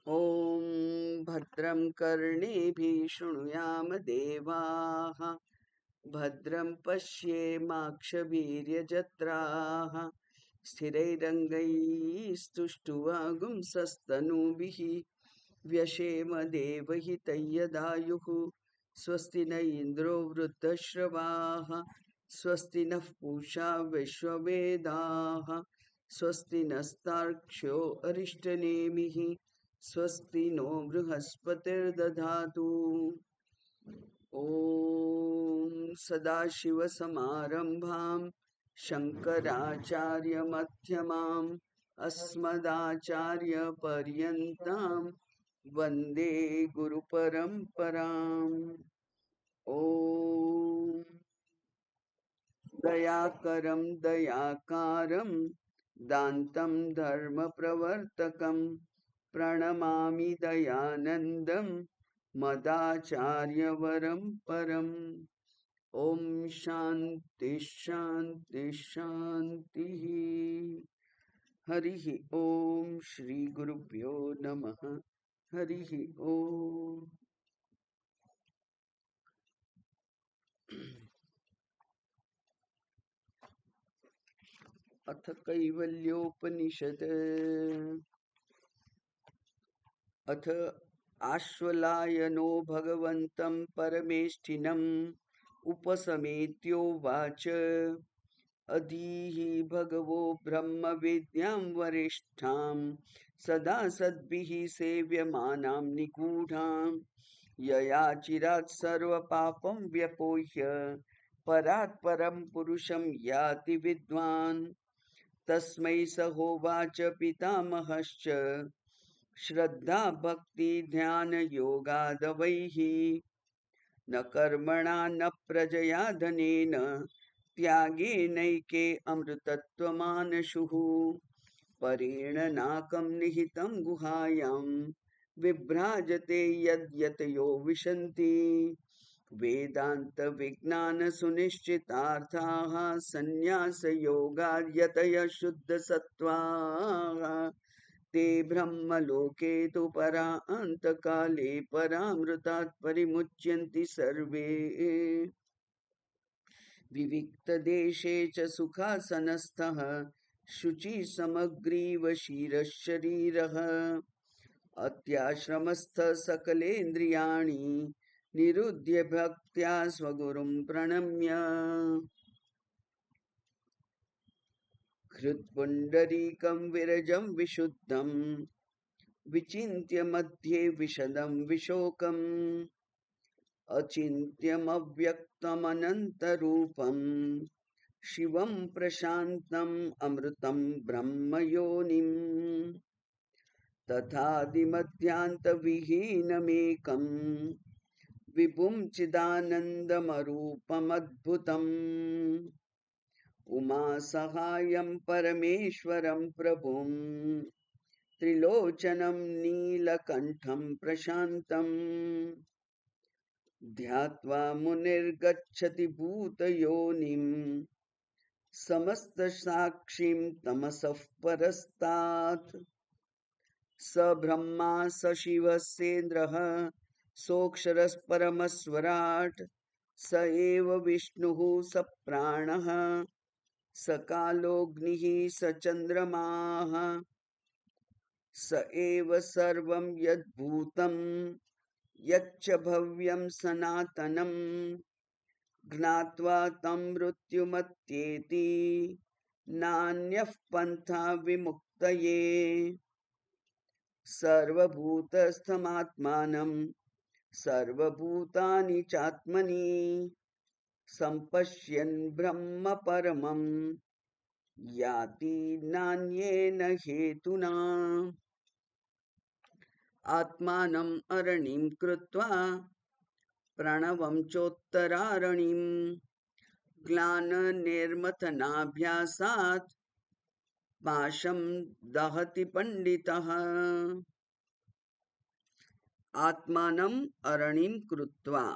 ॐ भद्रं कर्णेभिः शृणुयाम देवाः भद्रं पश्येमाक्षवीर्यजत्राः स्थिरैरङ्गैस्तुष्टुवागुंसस्तनूभिः व्यशेम देवहितैयदायुः स्वस्ति न इन्द्रो वृद्धश्रवाः स्वस्ति नः पूषा विश्ववेदाः स्वस्ति नस्तार्क्ष्यो अरिष्टनेमिः स्वस्ति नो बृहस्पतिर्दधातु। ॐ सदाशिवसमारम्भां शङ्कराचार्यमध्यमाम् अस्मदाचार्यपर्यन्तां वन्दे गुरुपरम्पराम्। ॐ दयाकरं दयाकारं दान्तं धर्मप्रवर्तकं प्रणमामि दयानन्दं मदाचार्यवरं परम्। ओम शांति शांति शांति। हरिः ओम श्री गुरुभ्यो नमः। हरिः ओम। अथ कैवल्योपनिषत्। अथ आश्वलायनो भगवन्तं परमेष्ठिनम् उपसमेत्योवाच अधीहि भगवो ब्रह्म विद्यां वरिष्ठां सदा सद्भिः सेव्यमानां निगूढां यया चिरात् सर्वपापं व्यपोह्य परात् परं पुरुषं याति विद्वान् तस्मै स होवाच पितामहश्च श्रद्धा भक्ति ध्यान योगादवैः न कर्मणा न प्रजया धनेन त्यागेनैके अमृतत्वमानशुः परेण नाकं निहितं गुहायां विभ्राजते यद्यतयो विशन्ति वेदांत विज्ञान सुनिश्चितार्थाः संन्यासयोगाद्यतयः शुद्ध सत्त्वाः ते ब्रह्मलोके तु परा अन्तकाले परामृतात् परिमुच्यन्ति सर्वे विविक्तदेशे च सुखासनस्थः शुचिः समग्रीव क्षीरशरीरः अत्याश्रमस्थः सकलेन्द्रियाणि निरुध्य भक्त्या स्वगुरुं प्रणम्य हृत्पुण्डरीकं विरजं विशुद्धं विचिन्त्य मध्ये विशदं विशोकम् अचिन्त्यमव्यक्तमनन्तरूपं शिवं प्रशान्तम् अमृतं ब्रह्मयोनिम् तथादिमध्यान्तविहीनमेकं विभुं चिदानन्दमरूपमद्भुतम् उमासहायं परमेश्वरं प्रभुं त्रिलोचनं नीलकण्ठं प्रशान्तम् ध्यात्वा मुनिर्गच्छति भूतयोनिं समस्तसाक्षीं तमसः परस्तात् स ब्रह्मा स शिवस्येन्द्रः सोऽक्षरः परमस्वराट् स एव विष्णुः स प्राणः स कालोऽग्निः स चन्द्रमाः स एव सर्वं यद्भूतं यच्च भव्यं सनातनं ज्ञात्वा तं मृत्युमत्येति नान्यः पन्था विमुक्तये सर्वभूतस्थमात्मानं सर्वभूतानि चात्मनि सम्पश्यन् ब्रह्म परमं याति नान्येन हेतुना आत्मानम् अरणिं कृत्वा प्रणवं चोत्तरारणिं ग्लाननिर्मथनाभ्यासात् पाशं दहति पंडितः। આત્માનમ અરણિમ કૃત્વા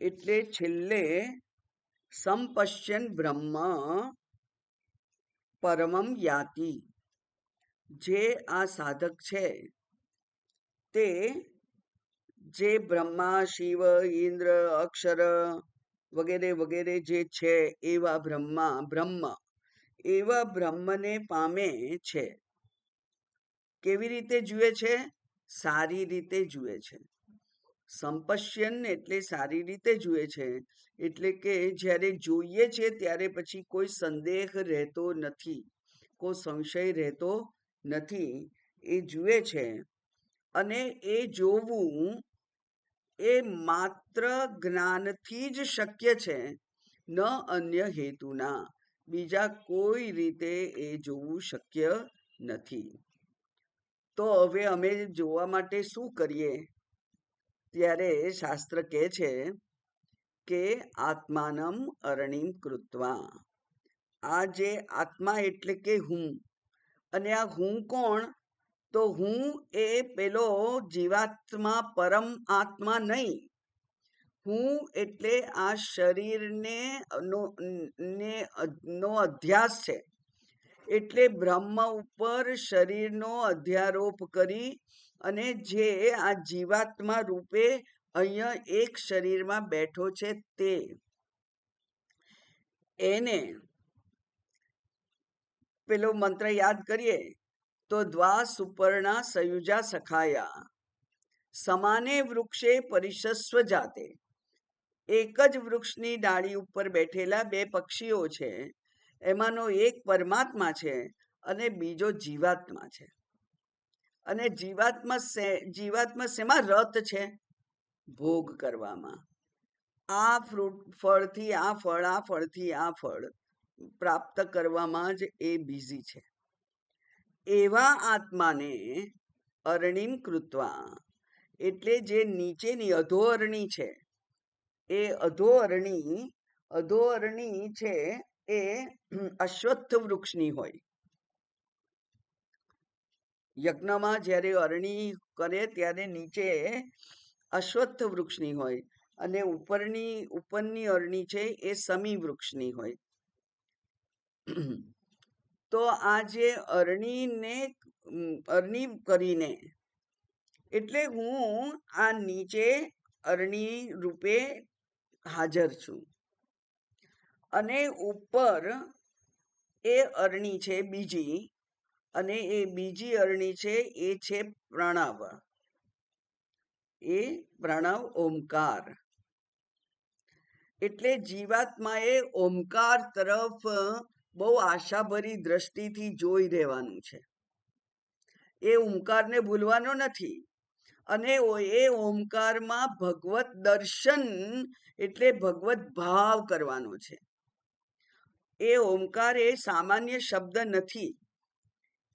એટલે છેલ્લે સંપશ્યન બ્રહ્મ પરમમ યાતિ જે આ સાધક છે તે જે બ્રહ્મા શિવ ઇન્દ્ર અક્ષર વગેરે વગેરે જે છે એવા બ્રહ્મ એવા બ્રહ્મને પામે છે. કેવી રીતે જુએ છે? સારી રીતે જુએ છે. સંપશ્યન એટલે સારી રીતે જુએ છે, એટલે કે જ્યારે જોઈએ છે ત્યારે પછી કોઈ સંદેહ રહેતો નથી, કોઈ સંશય રહેતો નથી. એ જુએ છે અને એ જોવું એ માત્ર જ્ઞાનથી જ શક્ય છે, ન અન્ય હેતુના. બીજા કોઈ રીતે એ જોવું શક્ય નથી. તો હવે અમે જોવા માટે શું કરીએ? ત્યારે શાસ્ત્ર કહે છે કે આત્માનમ અરણિમ કૃત્વા. આ જે આત્મા એટલે કે હું, અને આ હું કોણ? તો હું એ પેલો જીવાત્મા પરમ આત્મા નહીં. હું એટલે આ શરીરને નો અધ્યાસ છે. એટલે બ્રહ્મ ઉપર શરીરનો અધ્યારોપ કરી અને જે આ જીવાત્મા રૂપે અહીંયા એક શરીરમાં બેઠો છે તે એને પેલો મંત્ર યાદ કરીએ તો દ્વા સુપર્ણા સયુજા સખાયા સમાને વૃક્ષે પરિશસ્વ જાતે. એક જ વૃક્ષની ડાળી ઉપર બેઠેલા બે પક્ષીઓ છે, એમાંનો એક પરમાત્મા છે અને બીજો જીવાત્મા છે. અને જીવાત્મા શેમાં રત છે? ભોગ કરવામાં. આ ફળથી આ ફળ, આ ફળથી આ ફળ પ્રાપ્ત કરવામાં જ એ બિઝી છે. એવા આત્માને અરણિમ કૃત્વા એટલે જે નીચેની અધોઅરણી છે, એ અધોઅરણી છે એ અશ્વત્થ વૃક્ષની હોય. યજ્ઞમાં જ્યારે અરણી કરે ત્યારે નીચે અશ્વત્થ વૃક્ષની હોય અને ઉપરની અરણી છે એ સમી વૃક્ષની હોય. તો આ જે અરણી કરીને એટલે હું આ નીચે અરણી રૂપે હાજર છું અને ઉપર એ અરણી છે બીજી, અને એ બીજી અરણી છે એ છે પ્રણવ. એ પ્રણવ ઓમકાર. એટલે જીવાત્માએ ઓમકાર તરફ બહુ આશાભરી દ્રષ્ટિથી જોઈ રહેવાનું છે. એ ઓમકારને ભૂલવાનો નથી. અને એ ઓમકારમાં ભગવત દર્શન એટલે ભગવત ભાવ કરવાનો છે. એ ઓમકાર એ સામાન્ય શબ્દ નથી.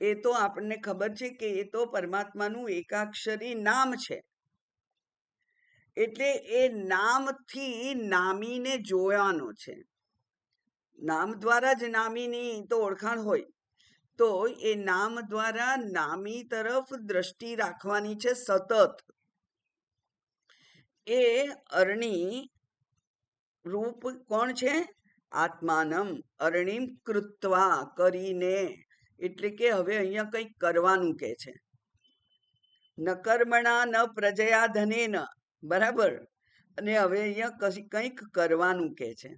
એ તો આપણને ખબર છે કે એ તો પરમાત્માનું એકાક્ષરી નામ છે. એટલે એ નામથી નામીને જોવાનો છે. નામ દ્વારા જ નામીની તો ઓળખાણ હોય, તો એ નામ દ્વારા નામી તરફ દ્રષ્ટિ રાખવાની છે સતત. એ અરણી રૂપ કોણ છે? આત્માનમ અરણીમ કૃત્વા કરીને. એટલે કે હવે અહીંયા કંઈક કરવાનું કે છે. ન કર્મણા ન પ્રજયા ધનેન, બરાબર. અને હવે અહીંયા કંઈક કરવાનું કે છે.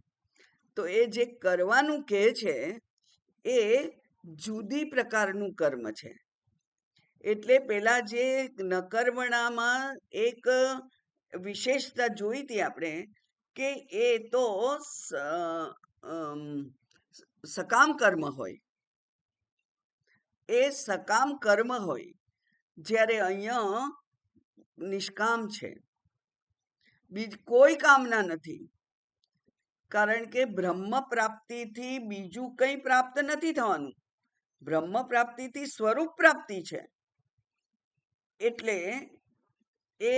તો એ જે કરવાનું કે છે એ જુદી પ્રકારનું કર્મ છે. એટલે પેલા જે નકર્મણામાં એક વિશેષતા જોઈ હતી આપણે કે એ તો સકામ કર્મ હોય. એ સકામ કર્મ હોય, જ્યારે અહીંયા નિષ્કામ છે. કોઈ કામના નથી. કારણ કે બ્રહ્મ પ્રાપ્તિથી બીજું કંઈ પ્રાપ્ત નથી થવાનું. બ્રહ્મ પ્રાપ્તિથી સ્વરૂપ પ્રાપ્તિ છે. એટલે એ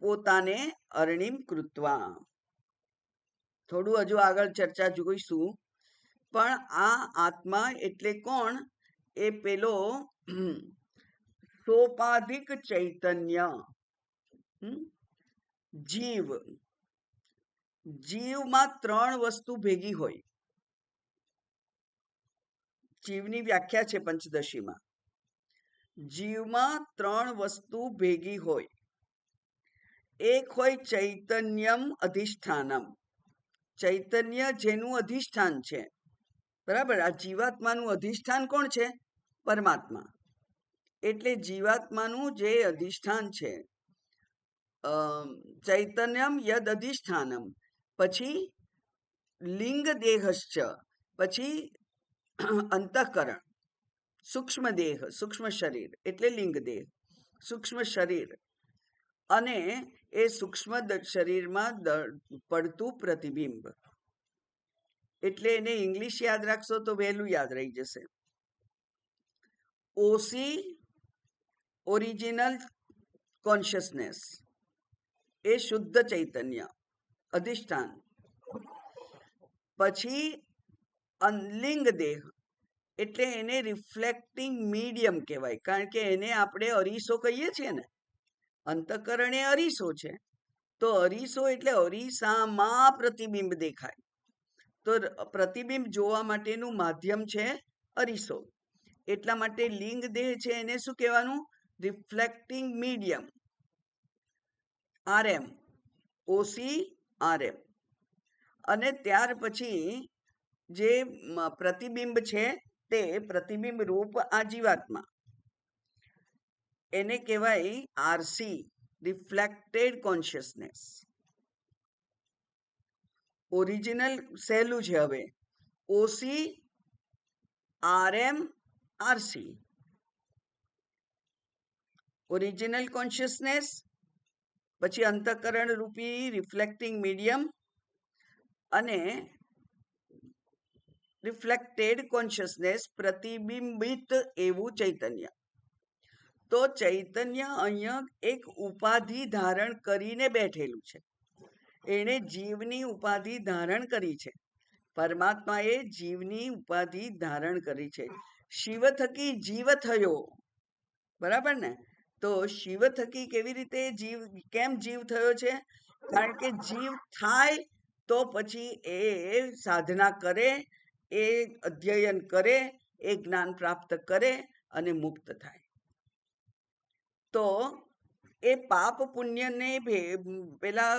પોતાને અરણીમ કૃત્વા. થોડું હજુ આગળ ચર્ચા જોઈશું. પણ આ આત્મા એટલે કોણ? એ પેલો સોપાધિક ચૈતન્ય જીવ. જીવમાં ત્રણ વસ્તુ ભેગી હોય. જીવની વ્યાખ્યા છે પંચદશીમાં. જીવમાં 3 વસ્તુ ભેગી હોય. એક હોય ચૈતન્યમ અધિષ્ઠાનમ, ચૈતન્ય જેનું અધિષ્ઠાન છે. બરાબર, આ જીવાત્માનું અધિષ્ઠાન કોણ છે? પરમાત્મા. એટલે જીવાત્માનું જે અધિષ્ઠાન છે, ચૈતન્યમ યદ અધિષ્ઠાનમ, પછી લિંગ દેહશ્ચ, પછી અંતઃકરણ, સૂક્ષ્મ દેહ, સૂક્ષ્મ શરીર એટલે લિંગ દેહ, સૂક્ષ્મ શરીર, અને એ સૂક્ષ્મ શરીરમાં પડતું પ્રતિબિંબ. એટલે એને ઇંગ્લિશ યાદ રાખશો તો વહેલું યાદ રહી જશે. ઓસી, ઓરિજિનલ કોન્શિયસનેસ, એ શુદ્ધ ચૈતન્ય અધિષ્ઠાન. પછી લિંગ દેહ એટલે એને રિફ્લેક્ટિંગ મીડિયમ કહેવાય, કારણ કે એને આપણે અરીસો કહીએ છીએ ને. અંતઃકરણ એ અરીસો છે, તો અરીસો એટલે અરીસામાં પ્રતિબિંબ દેખાય. તો પ્રતિબિંબ જોવા માટેનું માધ્યમ છે અરીસો. એટલા માટે લિંગ દેહ છે એને શું કહેવાનું? Reflecting medium, RM, ઓસી RM. અને ત્યાર પછી જે પ્રતિબિંબ છે તે પ્રતિબિંબ રૂપ આ જીવાત્મા, એને કહેવાય આરસી, રિફ્લેક્ટેડ કોન્શિયસનેસ. ઓરિજિનલ સહેલું છે. હવે ઓસી, RM, આરસી. ઓરિજિનલ કોન્શિયસનેસ, પછી અંતઃકરણ રૂપી રિફ્લેક્ટિંગ મીડિયમ, અને રિફ્લેક્ટેડ કોન્શિયસનેસ, પ્રતિબિંબિત એવું ચૈતન્ય. તો ચૈતન્ય અહીંયા એક ઉપાધિ ધારણ કરીને બેઠેલું છે. એણે જીવની ઉપાધિ ધારણ કરી છે. પરમાત્માએ જીવની ઉપાધિ ધારણ કરી છે. શિવ થકી જીવ થયો, બરાબર ને? તો શિવ થકી કેવી રીતે જીવ, કેમ જીવ થયો છે? કારણ કે જીવ થાય તો પછી એ સાધના કરે, એ અધ્યયન કરે, એ જ્ઞાન પ્રાપ્ત કરે અને મુક્ત થાય. તો એ પાપ પુણ્યને પેલા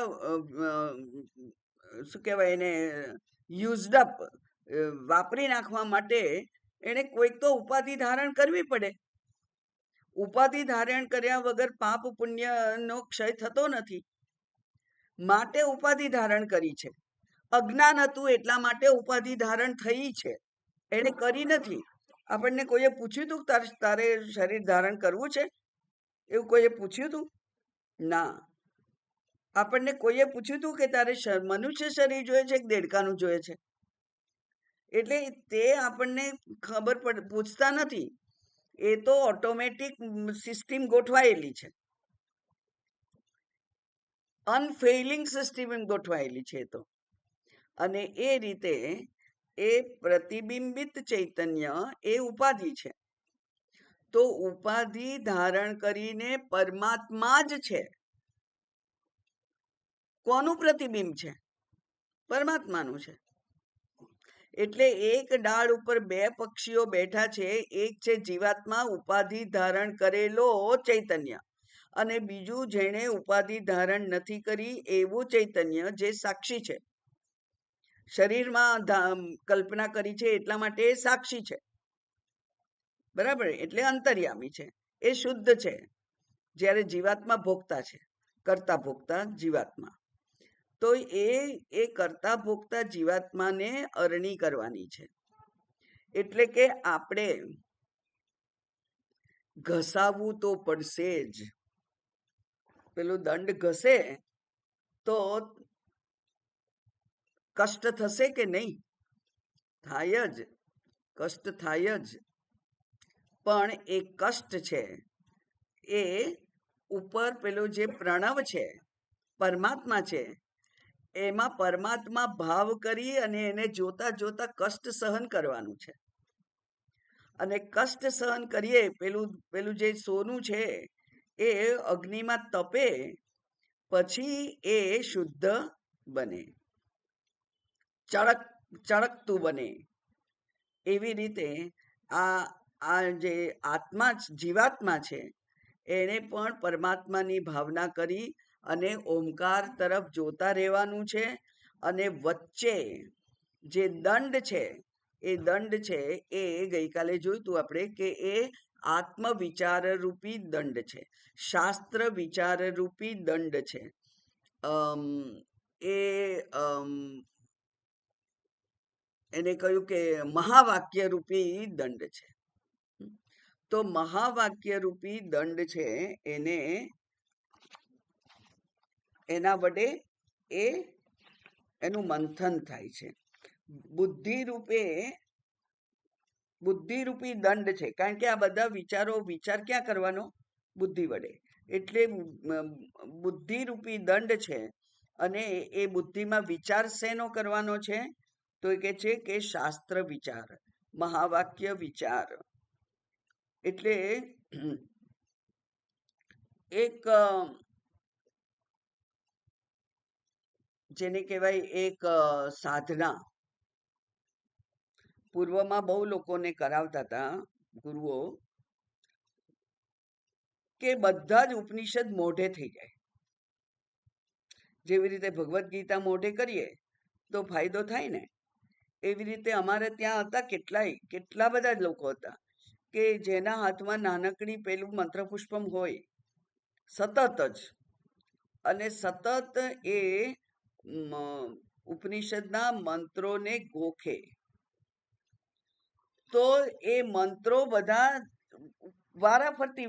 શું કહેવાય એને, યુઝડ અપ, વાપરી નાખવા માટે એને કોઈક તો ઉપાધિ ધારણ કરવી પડે. ઉપાધિ ધારણ કર્યા વગર પાપ પુણ્યનો ક્ષય થતો નથી, માટે ઉપાધિ ધારણ કરી છે. અજ્ઞાન હતું એટલા માટે ઉપાધિ ધારણ થઈ છે, એને કરી નથી. આપણને કોઈએ પૂછ્યું હતું તારે શરીર ધારણ કરવું છે? એવું કોઈએ પૂછ્યું હતું? ના. આપણને કોઈએ પૂછ્યું હતું કે તારે મનુષ્ય શરીર જોઈએ છે કે દેડકાનું જોઈએ છે? એટલે તે આપણને ખબર પૂછતા નથી. એ તો ઓટોમેટિક સિસ્ટમ ગોઠવાયેલી છે, અનફેઇલિંગ સિસ્ટમ ગોઠવાયેલી છે તો. અને એ રીતે એ પ્રતિબિંબિત ચૈતન્ય એ ઉપાધિ છે. તો ઉપાધિ ધારણ કરીને પરમાત્મા જ છે. કોનું પ્રતિબિંબ છે? પરમાત્માનું છે. એટલે એક ડાળ ઉપર 2 પક્ષીઓ બેઠા છે. એક છે જીવાત્મા, ઉપાધિ ધારણ કરેલો ચૈતન્ય, અને બીજું જેણે ઉપાધિ ધારણ નથી કરી એવું ચૈતન્ય જે સાક્ષી છે. શરીરમાં કલ્પના કરી છે એટલા માટે સાક્ષી છે, બરાબર? એટલે અંતર્યામી છે, એ શુદ્ધ છે. જ્યારે જીવાત્મા ભોગતા છે, કરતા ભોગતા જીવાત્મા. તો એ કરતા ભોગતા જીવાત્માને અરણી કરવાની છે. એટલે કે આપણે ઘસાવવું તો પડશે જ. પેલું દંડ ઘસે તો કષ્ટ થશે કે નહીં? થાય જ, કષ્ટ થાય જ. પણ એ કષ્ટ છે એ ઉપર પેલો જે પ્રણવ છે, પરમાત્મા છે, એમાં પરમાત્મા ભાવ કરી અને એને જોતા જોતા કષ્ટ સહન કરવાનું છે. અને કષ્ટ સહન કરીએ, પેલું જે સોનું છે એ અગ્નિમાં તપે પછી એ શુદ્ધ બને, ચળકતું બને. એવી રીતે આ જે આત્મા જીવાત્મા છે એને પણ પરમાત્માની ભાવના કરી અને ઓમકાર તરફ જોતા રહેવાનું છે. અને વચ્ચે જે દંડ છે એ ગઈકાલે જોયું હતું આપણે કે એ આત્મવિચાર રૂપી દંડ છે, શાસ્ત્ર વિચાર રૂપી દંડ છે. એ એને કહ્યું કે મહાવાક્ય રૂપી દંડ છે. તો મહાવાક્ય રૂપી દંડ છે એને એના વડે એનું મંથન થાય છે. બુદ્ધિરૂપી દંડ છે, કારણ કે આ બધા વિચાર ક્યાં કરવાનો? બુદ્ધિ વડે. એટલે બુદ્ધિરૂપી દંડ છે. અને એ બુદ્ધિમાં વિચાર શેનો કરવાનો છે? તો એ કે છે કે શાસ્ત્ર વિચાર, મહાવાક્ય વિચાર. એટલે એક જેને કહેવાય એક સાધના પૂર્વમાં બહુ લોકોને કરાવતા હતા ગુરુઓ, કે બધા જ ઉપનિષદ મોઢે થઈ જાય. જેવી રીતે ભગવદ્ ગીતા મોઢે કરીએ તો ફાયદો થાય ને, એવી રીતે અમારે ત્યાં હતા કેટલા બધા જ લોકો હતા કે જેના હાથમાં નાનકડી પેલું મંત્રપુષ્પમ હોય સતત જ, અને સતત એ ઉપનિષદના મંત્રોને ગોખે. તો એ મંત્રો બધા વારાફરતી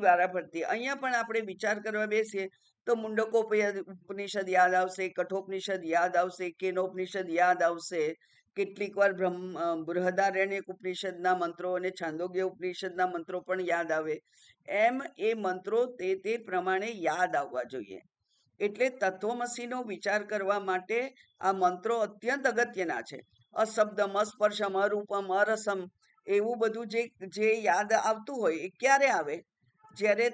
અહીંયા પણ આપણે વિચાર કરવા બેસીએ તો મુંડકોપનિષદ યાદ આવશે, કઠોપનિષદ યાદ આવશે, કેનોપનિષદ યાદ આવશે, કેટલીક વાર બૃહદારણ્યક ઉપનિષદના મંત્રો અને છાંદોગ્ય ઉપનિષદના મંત્રો પણ યાદ આવે. એમ એ મંત્રો તે પ્રમાણે યાદ આવવા જોઈએ. એટલે તત્વમસીનો વિચાર કરવા માટે આ મંત્રો અત્યંત અગત્યના છે. અશબ્દમ, અસ્પર્શમ, અરૂપમ, અરસમ, એવું બધું જે યાદ આવતું હોય એ ક્યારે આવે? જ્યારે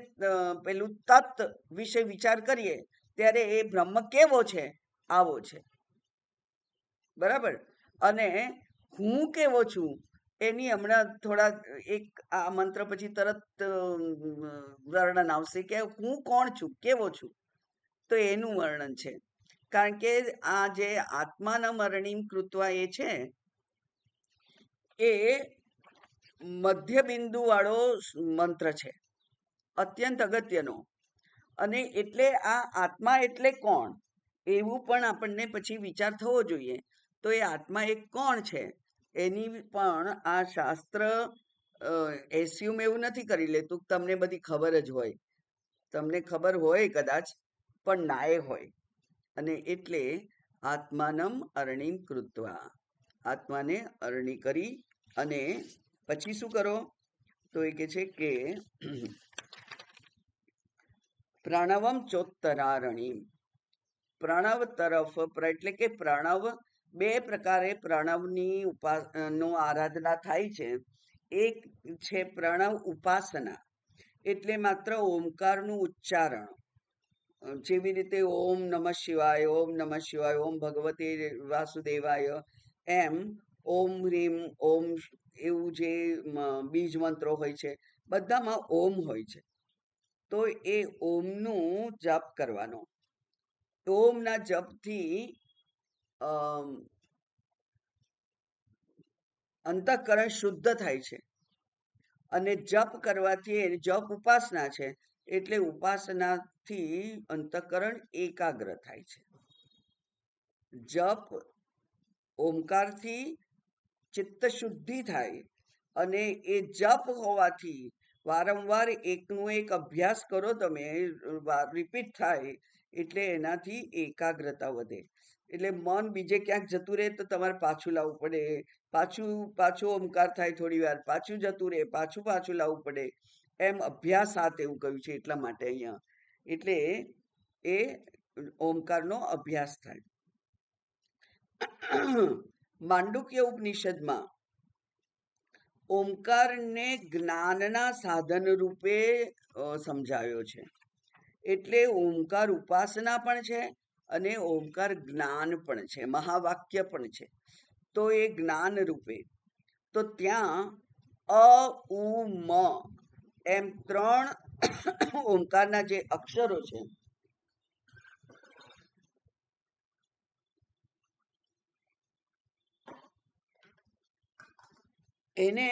પેલું તત્વ વિશે વિચાર કરીએ ત્યારે એ બ્રહ્મ કેવો છે? આવો છે, બરાબર. અને હું કેવો છું એની હમણાં થોડા એક આ મંત્ર પછી તરત વર્ણન આવશે કે હું કોણ છું, કેવો છું. તો એનું વર્ણન છે. કારણ કે આ જે આત્માના મરણીમ કૃત્વા એ છે એ મધ્ય બિંદુ વાળો મંત્ર છે, અત્યંત અગત્યનો. અને એટલે આ આત્મા એટલે કોણ એવું પણ આપણને પછી વિચાર થવો જોઈએ. તો એ આત્મા એક કોણ છે એની પણ આ શાસ્ત્ર એસ્યુમ એવું નથી કરી લેતું તમને બધી ખબર જ હોય. તમને ખબર હોય કદાચ, પણ નાય હોય. અને એટલે આત્માનમ અરણીમ કૃત્વા, આત્માને અરણી કરી અને પછી શું કરો? તો એ કે છે કે પ્રણવમ ચોત્તરારણીમ, પ્રણવ તરફ, એટલે કે પ્રણવ બે પ્રકારે પ્રણવની નું આરાધના થાય છે. એક છે પ્રણવ ઉપાસના, એટલે માત્ર ઓમકારનું ઉચ્ચારણ. જેવી રીતે ઓમ નમઃ શિવાય, ઓમ નમઃ શિવાય, ઓમ ભગવતે વાસુદેવાય, એમ ઓમ હ્રીમ ઓમ, એવું જે બીજ મંત્રો હોય છે બધામાં ઓમ હોય છે. તો એ ઓમનું જપ કરવાનો. ઓમના જપથી અંતઃકરણ શુદ્ધ થાય છે. અને જપ કરવાથી, જપ ઉપાસના છે એટલે ઉપાસનાથી અંતઃકરણ એકાગ્ર થાય છે. જપ ઓમકારથી ચિત્ત શુદ્ધિ થાય, અને એ જપ હોવાથી વારંવાર એકનો એક અભ્યાસ કરો તમે, રિપીટ થાય એટલે એનાથી એકાગ્રતા વધે. એટલે મન બીજે ક્યાંક જતું રહે તો તમારે પાછું લાવવું પડે, પાછું ઓમકાર થાય, થોડી વાર પાછું જતું રહે, પાછું લાવવું પડે. એમ અભ્યાસ એવું કહ્યું છે એટલા માટે અહીંયા. એટલે એ ઓમકારનો અભ્યાસ થાય. માંડુક્ય ઉપનિષદમાં ઓમકારને જ્ઞાનના સાધન રૂપે સમજાવ્યો છે. એટલે ઓમકાર ઉપાસના પણ છે અને ઓમકાર જ્ઞાન પણ છે, મહાવાક્ય પણ છે. તો એ જ્ઞાન રૂપે, તો ત્યાં અ ઉ મ એમ 3 ઓમકારના જે અક્ષરો છે એને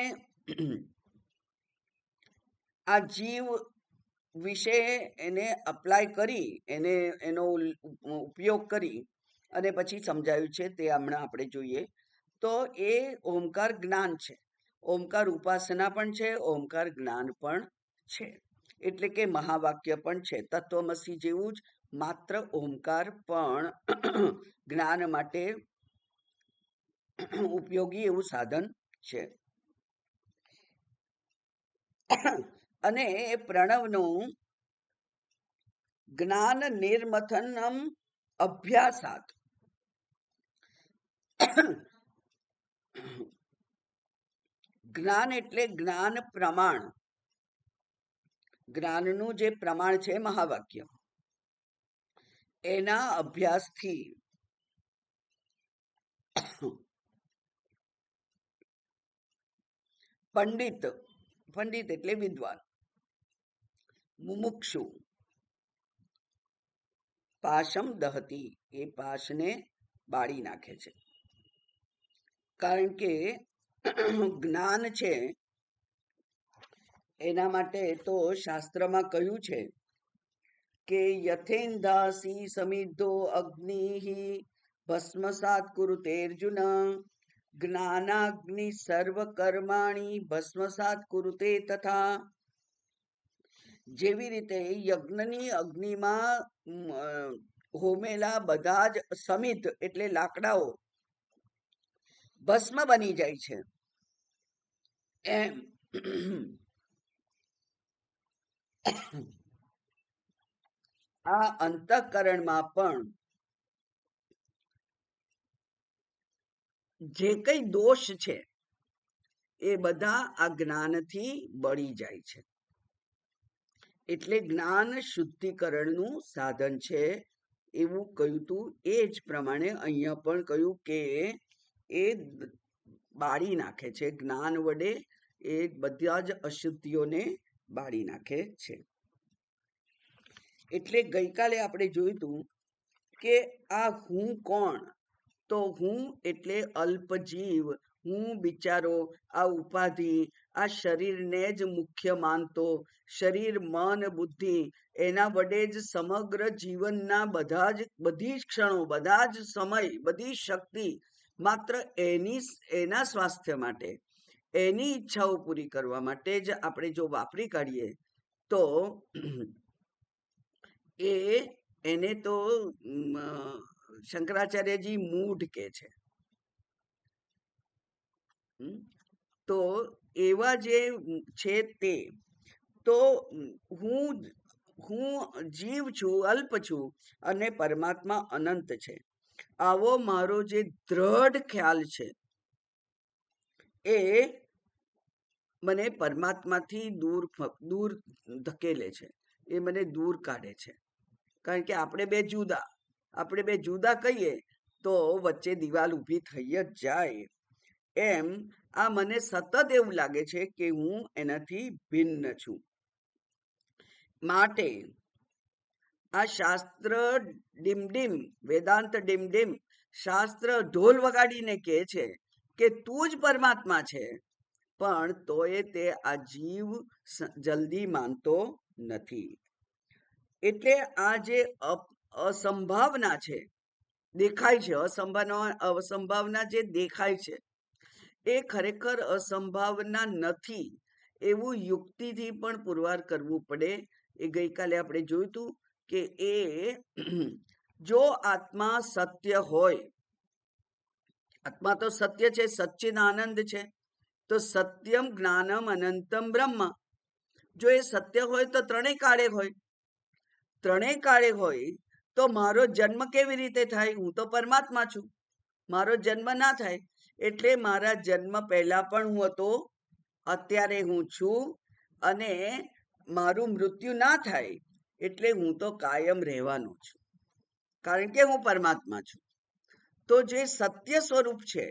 આ જીવ વિશે એને અપ્લાય કરી એનો ઉપયોગ કરી અને પછી સમજાવ્યું છે તે હમણાં આપણે જોઈએ. તો એ ઓમકાર જ્ઞાન છે, ઓમકાર ઉપાસના પણ છે, ઓમકાર જ્ઞાન પણ છે, એટલે કે મહાવાક્ય પણ છે. તત્વમસી જેવું જ માત્ર ઓમકાર પણ જ્ઞાન માટે ઉપયોગી એવું સાધન છે. અને એ પ્રણવનું જ્ઞાન નિર્મથનમ અભ્યાસાત જ્ઞાન એટલે જ્ઞાન પ્રમાણ, જ્ઞાનનું જે પ્રમાણ છે મહાવાક્ય, એના અભ્યાસથી પંડિત, પંડિત એટલે વિદ્વાન, મુમુક્ષુ પાશમ દહતી, એ પાશને બાળી નાખે છે. કારણ કે જ્ઞાન છે એના માટે તો શાસ્ત્રમાં કહ્યું છે કે યથેન્દાસી સમિદ્ધો અગ્નિ ભસ્મસાત કુરુતે અર્જુન, જ્ઞાનાગ્નિ સર્વ કર્માણી ભસ્મસાત કુરુતે તથા. જેવી રીતે યજ્ઞની અગ્નિમાં હોમેલા બધા જ સમિત એટલે લાકડાઓ ભસ્મ બની જાય છે, એમ આ અંતઃકરણમાં પણ જે કઈ દોષ છે એ બધા આ જ્ઞાનથી બળી જાય છે. એટલે જ્ઞાન શુદ્ધિકરણનું સાધન છે એવું કહ્યું તું. એ જ પ્રમાણે અહીંયા પણ કહ્યું કે એ બાળી નાખે છે, જ્ઞાન વડે એ બધા જ અશુદ્ધિઓને બાળી નાખે છે. એટલે ગઈકાલે આપણે જોયું હતું કે આ હું કોણ, તો હું એટલે અલ્પજીવ, હું બિચારો આ ઉપાધિ, આ શરીરને જ મુખ્ય માનતો, શરીર મન બુદ્ધિ એના વડે જ સમગ્ર જીવનના બધી જ ક્ષણો, બધા જ સમય, બધી શક્તિ માત્ર એના સ્વાસ્થ્ય માટે, એની ઈચ્છાઓ પૂરી કરવા માટે જ આપણે જો વાપરી કાઢીએ તો એને તો શંકરાચાર્યજી મૂઢ કે છે. તો એવા જે છે તે તો હું જીવ છું, અલ્પ છું, અને પરમાત્મા અનંત છે. આવો મારો જે દ્રઢ ખ્યાલ છે એ મને પરમાત્માથી દૂર ધકેલે છે, એ મને દૂર કાઢે છે. કારણ કે આપણે બે જુદા કહીએ તો વચ્ચે દિવાલ ઊભી થઈ જ જાય. એમ આ મને સતત એવું લાગે છે કે હું એનાથી ભિન્ન છું. માટે આ શાસ્ત્ર ડીમડીમ, વેદાંત ડીમડીમ શાસ્ત્ર ઢોલ વગાડીને કહે છે કે તું જ પરમાત્મા છે, પણ તોય તે આ જીવ જલ્દી માનતો નથી. એટલે આ જે અસંભાવના છે, દેખાય છે, અસંભાવના જે દેખાય છે એ ખરેખર અસંભાવના નથી એવું યુક્તિથી પણ પુરવાર કરવું પડે. એ ગઈકાલે આપણે જોયું હતું કે એ જો આત્મા સત્ય હોય, આત્મા તો સત્ય છે, સચ્ચિદાનંદ છે, તો સત્યમ જ્ઞાનમ અનંતમ બ્રહ્મ. જો એ સત્ય હોય તો ત્રણેય કાળે હોય, ત્રણેય કાળે હોય તો મારો જન્મ કેવી રીતે થાય? હું તો પરમાત્મા છું, મારો જન્મ ના થાય. એટલે મારા જન્મ પહેલા પણ હું હતો, અત્યારે હું છું, અને મારું મૃત્યુ ના થાય એટલે હું તો કાયમ રહેવાનો છું, કારણ કે હું પરમાત્મા છું. તો જે સત્ય સ્વરૂપ છે,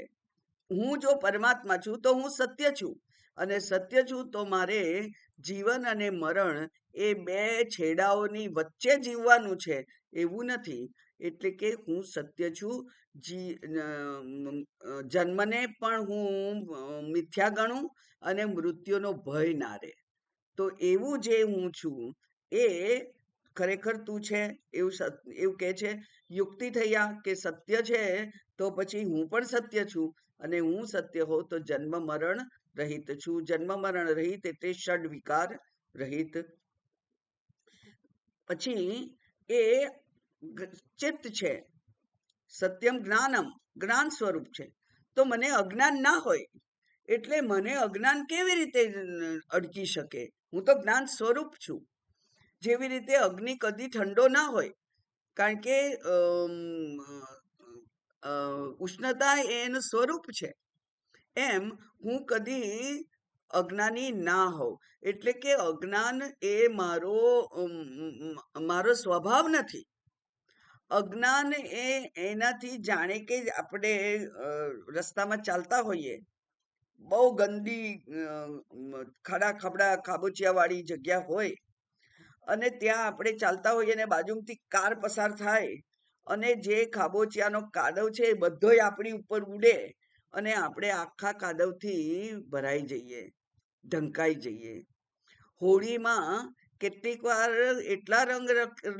હું જો પરમાત્મા છું તો હું સત્ય છું, અને સત્ય છું તો મારે જીવન અને મરણ એ બે છેડાઓની વચ્ચે જીવવાનું છે એવું નથી. એટલે કે હું સત્ય છું. જન્મને પણ હું મિથ્યા ગણું અને મૃત્યુનો ભય ના રહે. તો એવું જે હું છું એ ખરેખર તું છે એવું કે છે. યુક્તિ થયા કે સત્ય છે તો પછી હું પણ સત્ય છું, અને હું સત્ય હોઉં તો જન્મ મરણ રહિત છું. જન્મ મરણ રહિત એટલે ષડ વિકાર રહિત. પછી એ ચિત્ત છે. સત્યમ જ્ઞાનમ, જ્ઞાન સ્વરૂપ છે. તો મને અજ્ઞાન ના હોય એટલે મને અજ્ઞાન કેવી રીતે અડકી શકે? હું તો જ્ઞાન સ્વરૂપ છું. જેવી રીતે અગ્નિ કદી ઠંડો ના હોય, કારણ કે ઉષ્ણતા એનું સ્વરૂપ છે, એમ હું કદી અજ્ઞાની ના હોઉં. એટલે કે અજ્ઞાન એ મારો સ્વભાવ નથી. અજ્ઞાન એ એનાથી જાણે કે આપણે રસ્તામાં ચાલતા હોઈએ, બહુ ગંદી ખાડા ખબડા ખાબોચિયા વાળી જગ્યા હોય, અને ત્યાં આપણે ચાલતા હોઈએ અને બાજુમાંથી કાર પસાર થાય અને જે ખાબોચિયાનો કાદવ છે એ બધોય આપણી ઉપર ઉડે અને આપણે આખા કાદવથી ભરાઈ જઈએ, ઢંકાઈ જઈએ. હોળીમાં કેટલીક વાર એટલા રંગ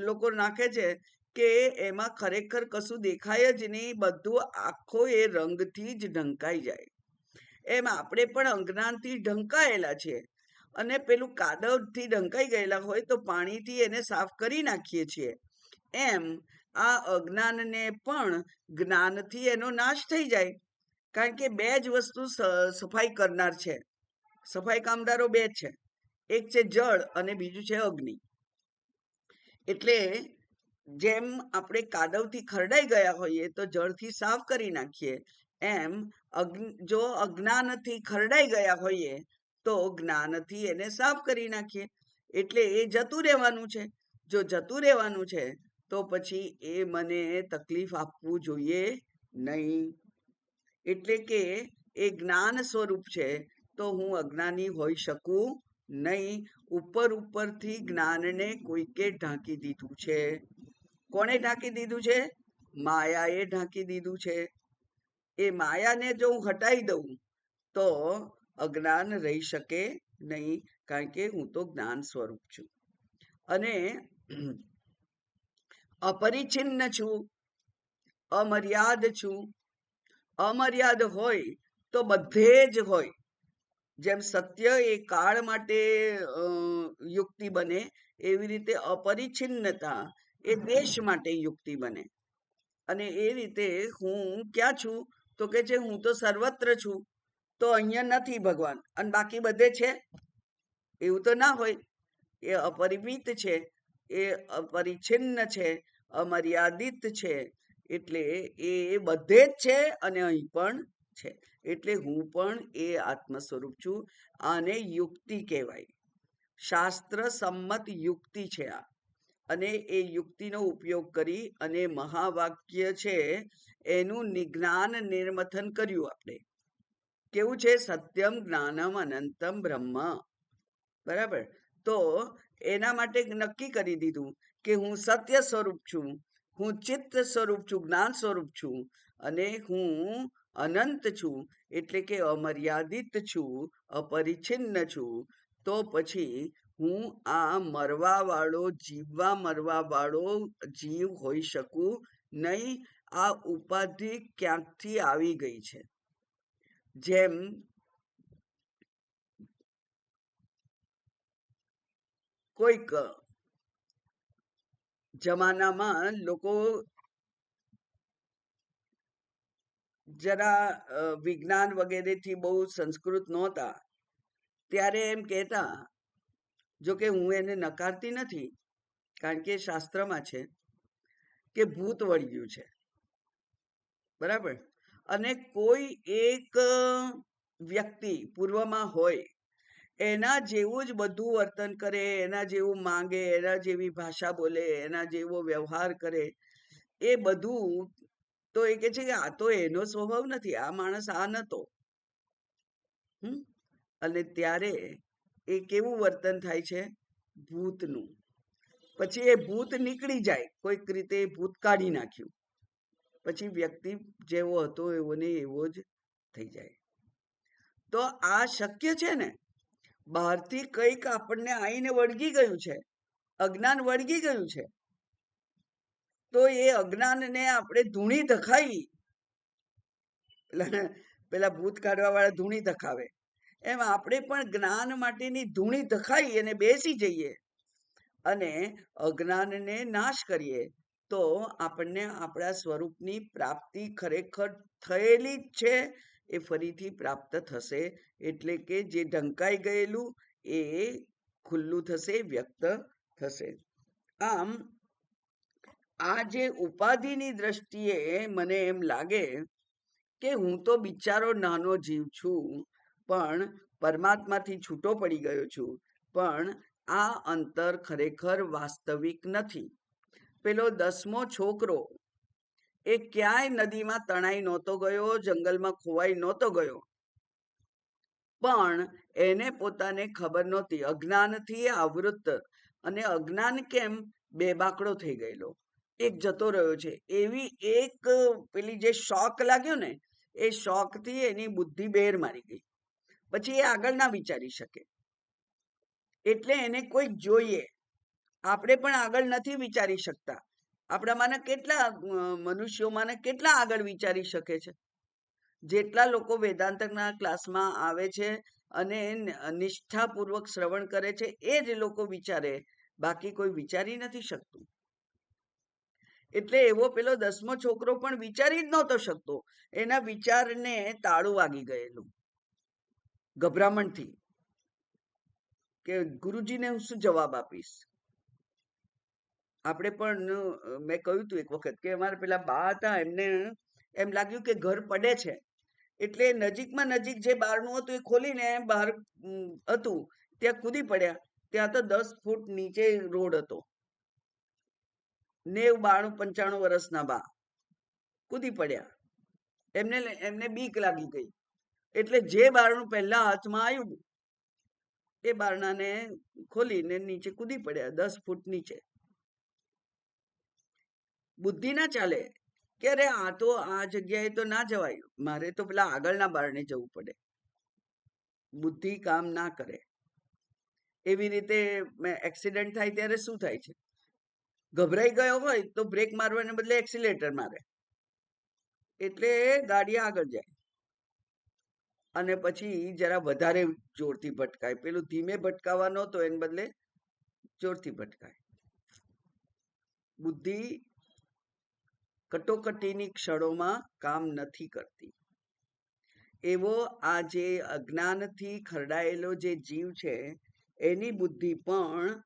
લોકો નાખે છે કે એમાં ખરેખર કશું દેખાય જ નહીં, બધું આખો એ રંગથી જ ઢંકાઈ જાય. એમ આપણે પણ અજ્ઞાનથી ઢંકાયેલા છીએ, અને પેલું કાદવથી ઢંકાઈ ગયેલા હોય તો પાણીથી એને સાફ કરી નાખીએ છીએ. એમ આ અજ્ઞાનને પણ જ્ઞાનથી એનો નાશ થઈ જાય. કારણ કે બે જ વસ્તુ સફાઈ કરનાર છે. સફાઈ કામદારો બે જ છે, એક છે જળ અને બીજું છે અગ્નિ. એટલે જેમ આપણે કાદવથી ખરડાઈ ગયા હોઈએ તો જળથી સાફ કરી નાખીએ, એમ જો અજ્ઞાનથી ખરડાઈ ગયા હોઈએ તો જ્ઞાનથી એને સાફ કરી નાખીએ. એટલે એ જતું રહેવાનું છે. જો જતું રહેવાનું છે તો પછી એ મને તકલીફ આપવું જોઈએ નહીં. એટલે કે એ જ્ઞાન સ્વરૂપ છે તો હું અજ્ઞાની હોઈ શકું નહીં. ઉપરથી જ્ઞાનને કોઈકે ઢાંકી દીધું છે. કોણે ઢાંકી દીધું છે? માયાએ ઢાંકી દીધું છે. એ માયાને જો હું હટાવી દઉં તો અજ્ઞાન રહી શકે નહીં, કારણ કે હું તો જ્ઞાન સ્વરૂપ છું અને અપરિચ્છિન્ન છું, અમર્યાદ છું. અમર્યાદ હોય તો બધે જ હોય. જેમ સત્ય એ કાળ માટે યુક્તિ બને, એવી રીતે અપરિચ્છિન્નતા એ દેશ માટે યુક્તિ બને. અને એ રીતે હું ક્યાં છું તો કે છે હું તો સર્વત્ર છું. તો અહીંયા નથી ભગવાન અને બાકી બધે છે, એવું તો ના હોય. એ અપરિમિત છે, એ અપરિચ્છિન્ન છે, અમર્યાદિત છે. એટલે એ બધે જ છે અને અહીં પણ છે. એટલે હું પણ એ આત્મ સ્વરૂપ છું. આને યુક્તિ કહેવાય. શાસ્ત્ર સંમત યુક્તિ છે આ. અને એ યુક્તિનો ઉપયોગ કરી અને મહાવાક્ય છે એનું જ્ઞાન નિર્મથન કર્યું આપણે. કેવું છે? સત્યમ જ્ઞાનમ અનંતમ બ્રહ્મ. બરાબર. તો એના માટે નક્કી કરી દીધું કે હું સત્ય સ્વરૂપ છું, હું ચિત્ત સ્વરૂપ છું, જ્ઞાન સ્વરૂપ છું, અને હું અનંત છું. એટલે કે અમર્યાદિત છું, અપરિચ્છિન્ન છું. તો પછી હું આ મરવા વાળો, જીવવા મરવા વાળો જીવ હોઈ શકું નહીં. આ ઉપાધિ ક્યાંકથી આવી ગઈ છે. જેમ કોઈક જમાનામાં લોકો જરા વિજ્ઞાન વગેરેથી બહુ સંસ્કૃત નહોતા, ત્યારે એમ કહેતા, જો કે હું એને નકારતી નથી, કારણ કે શાસ્ત્રમાં છે કે ભૂત વળગ્યું છે. બરાબર. અને કોઈ એક વ્યક્તિ પૂર્વમાં હોય, એના જેવું જ બધું વર્તન કરે, એના જેવું માંગે, એના જેવી ભાષા બોલે, એના જેવો વ્યવહાર કરે, એ બધું તો એ કે છે કે આ તો એનો સ્વભાવ નથી, આ માણસ આ નતો. અને ત્યારે એ કેવું વર્તન થાય છે? ભૂતનું. પછી એ ભૂત નીકળી જાય, કોઈક રીતે એ ભૂત કાઢી નાખ્યું, પછી વ્યક્તિ જેવો હતો એવો ને એવો જ થઈ જાય. તો આ શક્ય છે ને? બહારથી કંઈક આપણને આવીને વળગી ગયું છે, અજ્ઞાન વળગી ગયું છે, તો એ અજ્ઞાનને આપણે ધૂણી ધખાવી, પેલા ભૂત કાઢવા વાળા ધૂણી ધખાવે એમ આપણે પણ જ્ઞાન માટેની ધૂણી ધખાઈ અને બેસી જઈએ અને અજ્ઞાનને નાશ કરીએ, તો આપણને આપણા સ્વરૂપની પ્રાપ્તિ ખરેખર થયેલી જ છે એ ફરીથી પ્રાપ્ત થશે. એટલે કે જે ઢંકાઈ ગયેલું એ ખુલ્લું થશે, વ્યક્ત થશે. આમ આ જે ઉપાધિની દ્રષ્ટિએ મને એમ લાગે કે હું તો બિચારો નાનો જીવ છું, પણ પરમાત્માથી છૂટો પડી ગયો છું, પણ આ અંતર ખરેખર વાસ્તવિક નથી. પેલો 10મો છોકરો એ ક્યાંય નદીમાં તણાઈ નહોતો ગયો, જંગલમાં ખોવાઈ નહોતો ગયો, પણ એને પોતાને ખબર નહોતી, અજ્ઞાનથી આવૃત. અને અજ્ઞાન કેમ? બેબાકડો થઈ ગયેલો, એક જતો રહ્યો છે એવી એક પેલી જે શોક લાગ્યો ને, એ શોકથી એની બુદ્ધિ બેર મારી ગઈ. પછી એ આગળ ના વિચારી શકે, એટલે એને કોઈ જોઈએ. આપણે પણ આગળ નથી વિચારી શકતા. આપણામાંના કેટલા મનુષ્યોમાંને કેટલા આગળ વિચારી શકે છે? જેટલા લોકો વેદાંતના ક્લાસમાં આવે છે અને નિષ્ઠાપૂર્વક શ્રવણ કરે છે, એ જ લોકો વિચારે, બાકી કોઈ વિચારી નથી શકતું. એટલે એવો પેલો 10મો છોકરો પણ વિચારી જ નહોતો શકતો. એના વિચારને તાળું વાગી ગયેલું ગભરામણથી, કે ગુરુજીને હું શું જવાબ આપીશ. આપણે પણ મેં કહ્યું હતું એક વખત કે અમારે પેલા બા હતા, એમને એમ લાગ્યું કે ઘર પડે છે, એટલે નજીકમાં નજીક જે બારણું હતું એ ખોલીને બહાર હતું, ત્યાં કૂદી પડ્યા. ત્યાં તો 10 ફૂટ નીચે રોડ હતો. 90, 92, 95 વર્ષના બા કૂદી પડ્યા. એમને બીક લાગી ગઈ, એટલે જે બારણું પહેલા હાથમાં આવ્યું એ બારણાને ખોલીને નીચે કૂદી પડ્યા, 10 ફૂટ નીચે. બુદ્ધિ ના ચાલે કે અરે આ તો આ જગ્યાએ તો ના જવાય, મારે તો પેલા આગળના બારણે જવું પડે. બુદ્ધિ કામ ના કરે. એવી રીતે એક્સિડન્ટ થાય ત્યારે શું થાય છે? ગભરાઈ ગયો હોય તો બ્રેક મારવાને બદલે એક્સિલેટર મારે, એટલે ગાડી આગળ જાય, અને પછી જરા વધારે જોરથી ભટકાય. પેલું ધીમે ભટકાવાનો તો એને બદલે જોરથી ભટકાય. બુદ્ધિ કટોકટીની ક્ષણોમાં કામ નથી કરતી. એવો આ જે અજ્ઞાનથી ખરડાયેલો જે જીવ છે, એની બુદ્ધિ પણ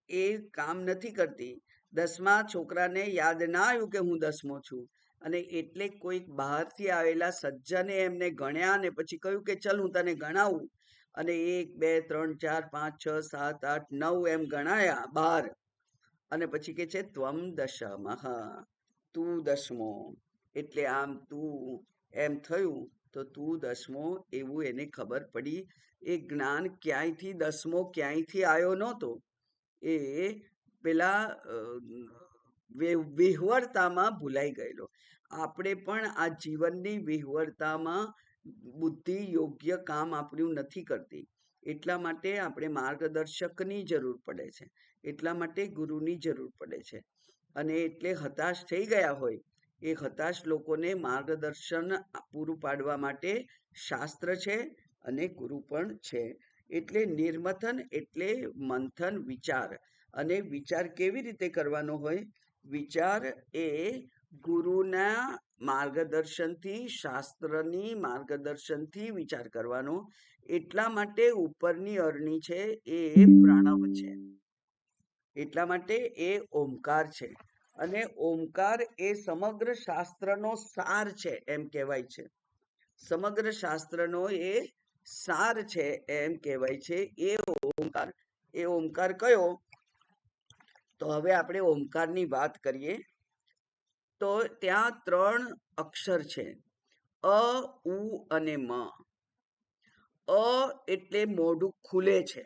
એ કામ નથી કરતી. 10મા છોકરાને યાદ ના આવ્યું કે હું 10મો છું, અને એટલે કોઈક બહારથી આવેલા સજ્જને એમને ગણ્યા અને પછી કહ્યું કે ચલ હું તને ગણાવું, અને 1 2 3 4 5 6 7 8 9 એમ ગણાયા 12, અને પછી કે છે ત્વમ દશમઃ, તું 10મો. એટલે આમ તું એમ થયું તો તું 10મો, એવું એને ખબર પડી. એ જ્ઞાન ક્યાંયથી 10મો ક્યાંયથી આવ્યો નહોતો, એ પેલા વિહવળતામાં ભૂલાઈ ગયેલો. આપણે પણ આ જીવનની વિહવળતામાં બુદ્ધિ યોગ્ય કામ આપણું નથી કરતી. એટલા માટે આપણે માર્ગદર્શકની જરૂર પડે છે, એટલા માટે ગુરુની જરૂર પડે છે. અને એટલે હતાશ થઈ ગયા હોય, એ હતાશ લોકોને માર્ગદર્શન પૂરું પાડવા માટે શાસ્ત્ર છે અને ગુરુ પણ છે. એટલે નિર્મથન એટલે મંથન, વિચાર. અને વિચાર કેવી રીતે કરવાનો હોય? વિચાર એ ગુરુના માર્ગદર્શનથી, શાસ્ત્રની માર્ગદર્શનથી વિચાર કરવાનો. એટલા માટે ઉપરની અરણી છે એ પ્રણવ છે, એટલા માટે એ ઓમકાર છે. અને ઓમકાર એ સમગ્ર શાસ્ત્રનો સાર છે એમ કહેવાય છે. સમગ્ર શાસ્ત્રનો એ સાર છે એમ કહેવાય છે એ ઓમકાર. એ ઓમકાર કયો? તો હવે આપણે ઓમકારની વાત કરીએ. તો ત્યાં 3 અક્ષર છે, અ, ઉ અને મ. અ એટલે મોઢું ખુલે છે,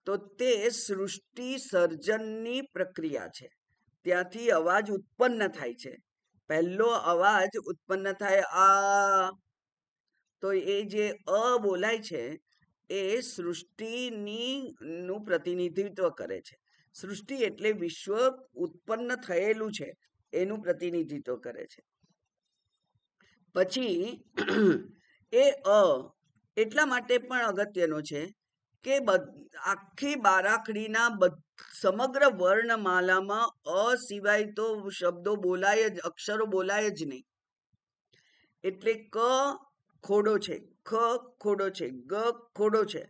તો તે સૃષ્ટિ સર્જનની પ્રક્રિયા છે. ત્યાંથી અવાજ ઉત્પન્ન થાય છે. પહેલો અવાજ ઉત્પન્ન થાય આ, તો એ જે અ બોલાય છે એ સૃષ્ટિની નું પ્રતિનિધિત્વ કરે છે. સૃષ્ટિ એટલે વિશ્વ ઉત્પન્ન થયેલું છે એનું પ્રતિનિધિત્વ કરે છે. પછી એ અ એટલા માટે પણ અગત્યનો છે કે આખી બારાખડીના સમગ્ર વર્ણમાલામાં અ સિવાય તો શબ્દો બોલાય જ, અક્ષરો બોલાય જ નહીં. એટલે ક ખોડો છે, ખ ખોડો છે, ગ ખોડો છે,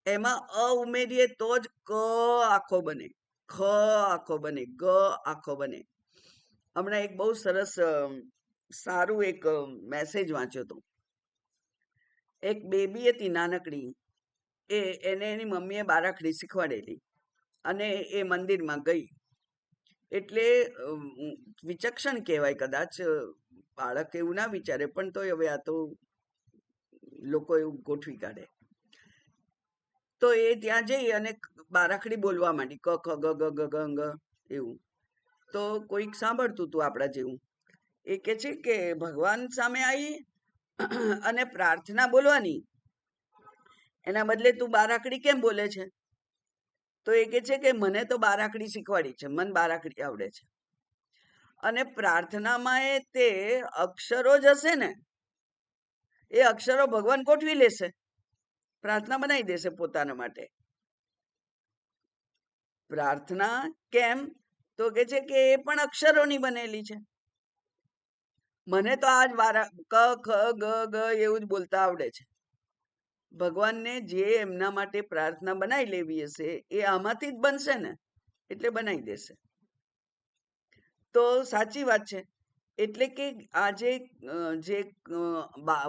એમાં અ ઉમેરીએ તો જ ક આખો બને, ખ આખો બને, ગ આખો બને. હમણાં એક બહુ સરસ સારું એક મેસેજ વાંચ્યો હતો. એક બેબી હતી નાનકડી, એને એની મમ્મીએ બારાખડી શીખવાડેલી અને એ મંદિરમાં ગઈ. એટલે વિચક્ષણ કહેવાય કદાચ, બાળક એવું ના વિચારે, પણ તો હવે આ તો લોકો એવું ગોઠવી કાઢે. તો એ ત્યાં જઈ અને બારાખડી બોલવા માંડી, ક ખ ગ ગ ગ ગ ગ એવું. તો કોઈક સાંભળતું હતું આપણા જેવું. એ કે છે કે ભગવાન સામે આવી અને પ્રાર્થના બોલવાની, એના બદલે તું બારાખડી કેમ બોલે છે? તો એ કે છે કે મને તો બારાખડી શીખવાડી છે, મને બારાખડી આવડે છે. અને પ્રાર્થનામાં એ તે અક્ષરો જ હશે ને, એ અક્ષરો ભગવાન ગોઠવી લેશે, પ્રાર્થના બનાવી દેશે પોતાના માટે. પ્રાર્થના કેમ? તો કે છે કે એ પણ અક્ષરોની બનેલી છે. મને તો આજ ક ખ ગ ગ એવું જ બોલતા આવડે છે. ભગવાનને જે એમના માટે પ્રાર્થના બનાવી લેવી હશે એ આમાંથી જ બનશે ને, એટલે બનાવી દેશે. તો સાચી વાત છે. એટલે કે આ જે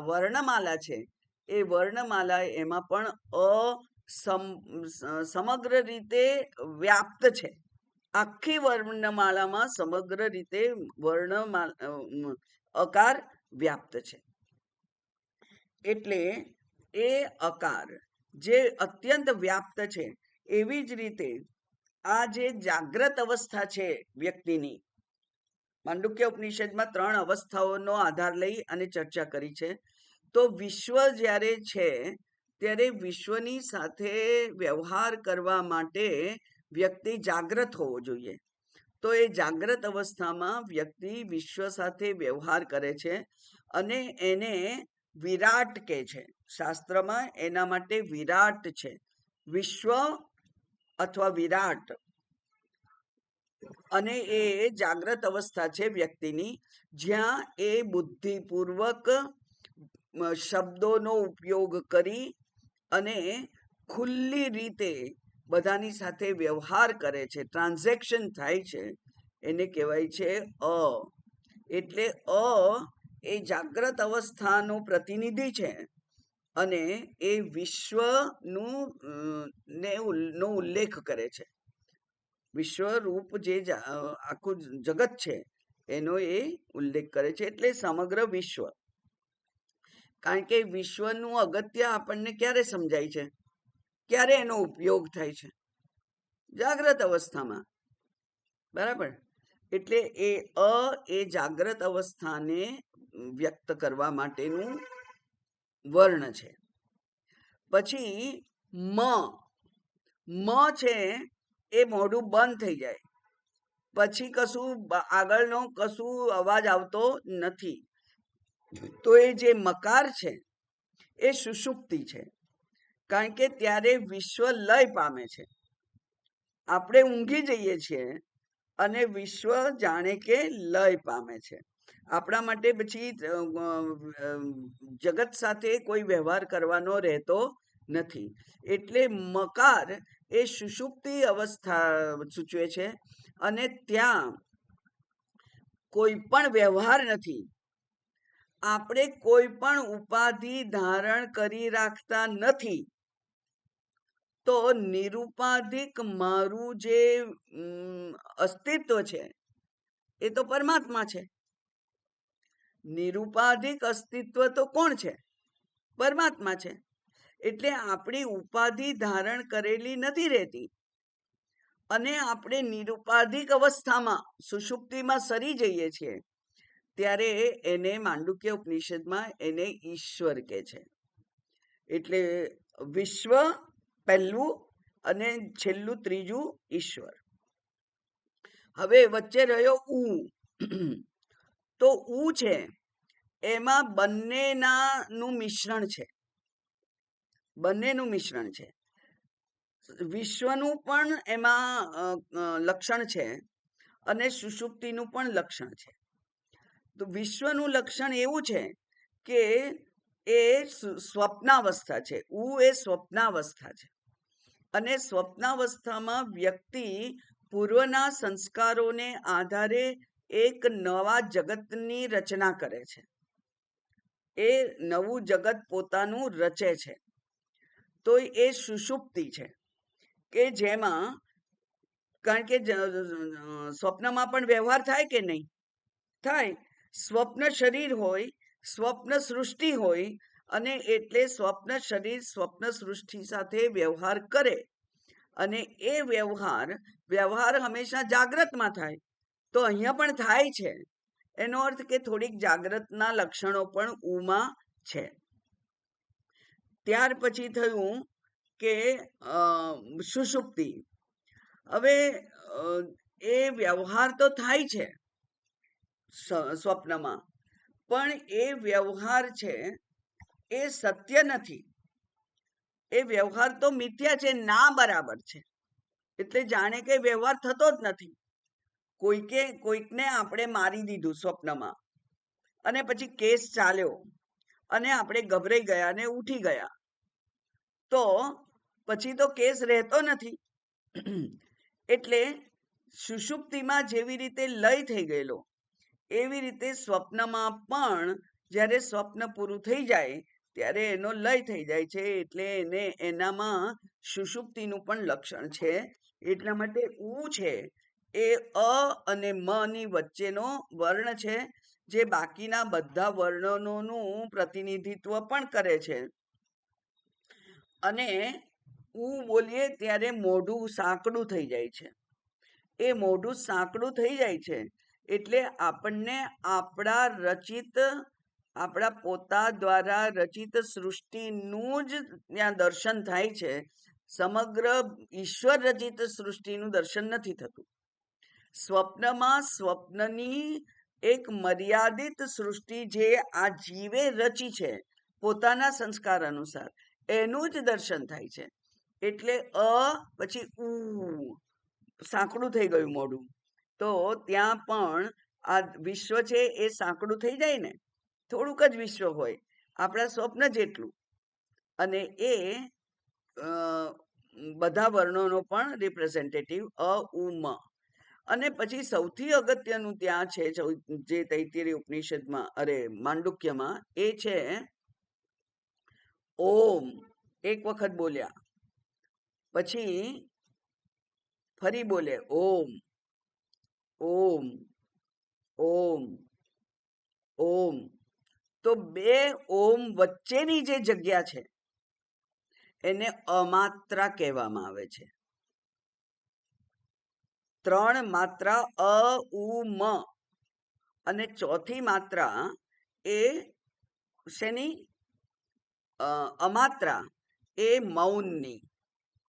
વર્ણમાલા છે એ વર્ણમાલા એમાં પણ સમગ્ર રીતે વ્યાપ્ત છે. આખી વર્ણમાળામાં સમગ્ર રીતે અકાર વ્યાપ્ત છે. એટલે એ અકાર જે અત્યંત વ્યાપ્ત છે, એવી જ રીતે આ જે જાગ્રત અવસ્થા છે વ્યક્તિની, માંડુક્ય ઉપનિષદમાં 3 અવસ્થાઓનો આધાર લઈ અને ચર્ચા કરી છે. તો વિશ્વ જ્યારે છે ત્યારે વિશ્વની સાથે વ્યવહાર કરવા માટે વ્યક્તિ જાગ્રત હોવો જોઈએ. તો એ જાગ્રત અવસ્થામાં વ્યક્તિ વિશ્વ સાથે વ્યવહાર કરે છે અને એને વિરાટ કહે છે. શાસ્ત્રમાં એના માટે વિરાટ છે, વિશ્વ અથવા વિરાટ. અને એ જાગ્રત અવસ્થા છે વ્યક્તિની, જ્યાં એ બુદ્ધિપૂર્વક શબ્દોનો ઉપયોગ કરી અને ખુલ્લી રીતે બધાની સાથે વ્યવહાર કરે છે, ટ્રાન્ઝેક્શન થાય છે, એને કહેવાય છે અ. એટલે અ એ જાગ્રત અવસ્થાનો પ્રતિનિધિ છે અને એ વિશ્વનું નો ઉલ્લેખ કરે છે. વિશ્વરૂપ જે આખું જગત છે એનો એ ઉલ્લેખ કરે છે. એટલે સમગ્ર વિશ્વ. કારણ કે વિશ્વનું અગત્ય આપણને ક્યારે સમજાય છે? ક્યારે એનો ઉપયોગ થાય છે? જાગ્રત અવસ્થામાં. બરાબર. એટલે એ જાગ્રત અવસ્થાને વ્યક્ત કરવા માટેનું વર્ણ છે. પછી મ છે એ મોઢું બંધ થઈ જાય, પછી કશું આગળનો કશું અવાજ આવતો નથી. તો એ જે મકાર છે એ સુષુપ્તિ છે. કારણ કે ત્યારે વિશ્વ લય પામે છે. આપણે ઊંઘી જઈએ છીએ અને વિશ્વ જાણે કે લય પામે છે. આપણા માટે પછી જગત સાથે કોઈ વ્યવહાર કરવાનો રહેતો નથી. એટલે મકાર એ સુષુપ્તિ અવસ્થા સૂચવે છે અને ત્યાં કોઈ પણ વ્યવહાર નથી. આપણે કોઈ પણ ઉપાધિ ધારણ કરી રાખતા નથી. તો નિરુપાધિક મારું જે અસ્તિત્વ છે એ તો પરમાત્મા છે. નિરુપાધિક અસ્તિત્વ તો કોણ છે? પરમાત્મા છે. એટલે આપણી ઉપાધિ ધારણ કરેલી નથી રહેતી અને આપણે નિરુપાધિક અવસ્થામાં સુષુપ્તિમાં સરી જઈએ છીએ ત્યારે એને માંડુક્ય ઉપનિષદમાં એને ઈશ્વર કહે છે. એટલે વિશ્વ પહેલું અને છેલ્લું ત્રીજું ઈશ્વર. હવે વચ્ચે રહ્યો ઉ. તો ઉ છે એમાં બંનેનું મિશ્રણ છે. બંનેનું મિશ્રણ છે. વિશ્વનું પણ એમાં લક્ષણ છે અને સુષુપ્તિનું પણ લક્ષણ છે. તો વિશ્વનું લક્ષણ એવું છે કે એ સ્વપ્નાવસ્થા છે. ઉ એ સ્વપ્નાવસ્થા છે અને સ્વપ્નાવસ્થામાં વ્યક્તિ પૂર્વના સંસ્કારોને આધારે એક નવા જગતની રચના કરે છે. એ નવું જગત પોતાનું રચે છે. તો એ સુષુપ્તિ છે કે જેમાં, કારણ કે સ્વપ્નમાં પણ વ્યવહાર થાય કે નહીં થાય. સ્વપ્ન શરીર હોય, સ્વપ્ન સૃષ્ટિ હોય અને એટલે સ્વપ્ન શરીર સ્વપ્ન સૃષ્ટિ સાથે વ્યવહાર કરે અને એ વ્યવહાર હંમેશા જાગ્રતમાં થાય. તો અહીંયા પણ થાય છે. એનો અર્થ કે થોડીક જાગ્રતના લક્ષણો પણ ઉમાં છે. ત્યાર પછી થયું કે સુષુપ્તિ. હવે એ વ્યવહાર તો થાય છે સ્વપ્નમાં, પણ એ વ્યવહાર છે એ સત્ય નથી. એ વ્યવહાર તો મિથ્યા છે, ના બરાબર છે. એટલે જાણે કે વ્યવહાર થતો જ નથી. કોઈકને આપણે મારી દીધું સ્વપ્નમાં અને પછી કેસ ચાલ્યો અને આપણે ગભરાઈ ગયા ને ઉઠી ગયા, તો પછી તો કેસ રહેતો નથી. એટલે સુષુપ્તિમાં જેવી રીતે લય થઈ ગયેલો એવી રીતે સ્વપ્નમાં પણ જ્યારે સ્વપ્ન પૂરું થઈ જાય ત્યારે એનો લય થઈ જાય છે. એટલે એને એનામાં સુષુપ્તિનું પણ લક્ષણ છે. એટલા માટે ઉ છે એ અ અને મ ની વચ્ચેનો વર્ણ છે, જે બાકીના બધા વર્ણનોનું પ્રતિનિધિત્વ પણ કરે છે. અને ઉ બોલીએ ત્યારે મોઢું સાંકડું થઈ જાય છે. એ મોઢું સાંકડું થઈ જાય છે એટલે આપણને આપણા પોતા દ્વારા રચિત સૃષ્ટિનું જ ત્યાં દર્શન થાય છે. સમગ્ર ઈશ્વર રચિત સૃષ્ટિનું દર્શન નથી થતું. સ્વપ્નમાં સ્વપ્નની એક મર્યાદિત સૃષ્ટિ જે આ જીવે રચી છે પોતાના સંસ્કાર અનુસાર, એનું જ દર્શન થાય છે. એટલે અ પછી ઉ, સાંકડું થઈ ગયું મોઢું. તો ત્યાં પણ આ વિશ્વ છે એ સાંકડું થઈ જાય ને, થોડુંક જ વિશ્વ હોય આપણા સ્વપ્ન જેટલું, અને એ બધા વર્ણોનો પણ રિપ્રેઝેન્ટેટિવ અ ઉ મ. અને પછી સૌથી અગત્યનું ત્યાં છે જે તૈત્તિરીય ઉપનિષદમાં માંડુક્યમાં, એ છે ઓમ. એક વખત બોલ્યા પછી ફરી બોલે ઓમ ઓમ ઓમ ઓમ. તો બે ઓમ વચ્ચેની જે જગ્યા છે એને અમાત્રા કહેવામાં આવે છે. 3 માત્રા અ ઉ મ અને ચોથી માત્રા એ શેની? અમાત્રા એ મૌનની.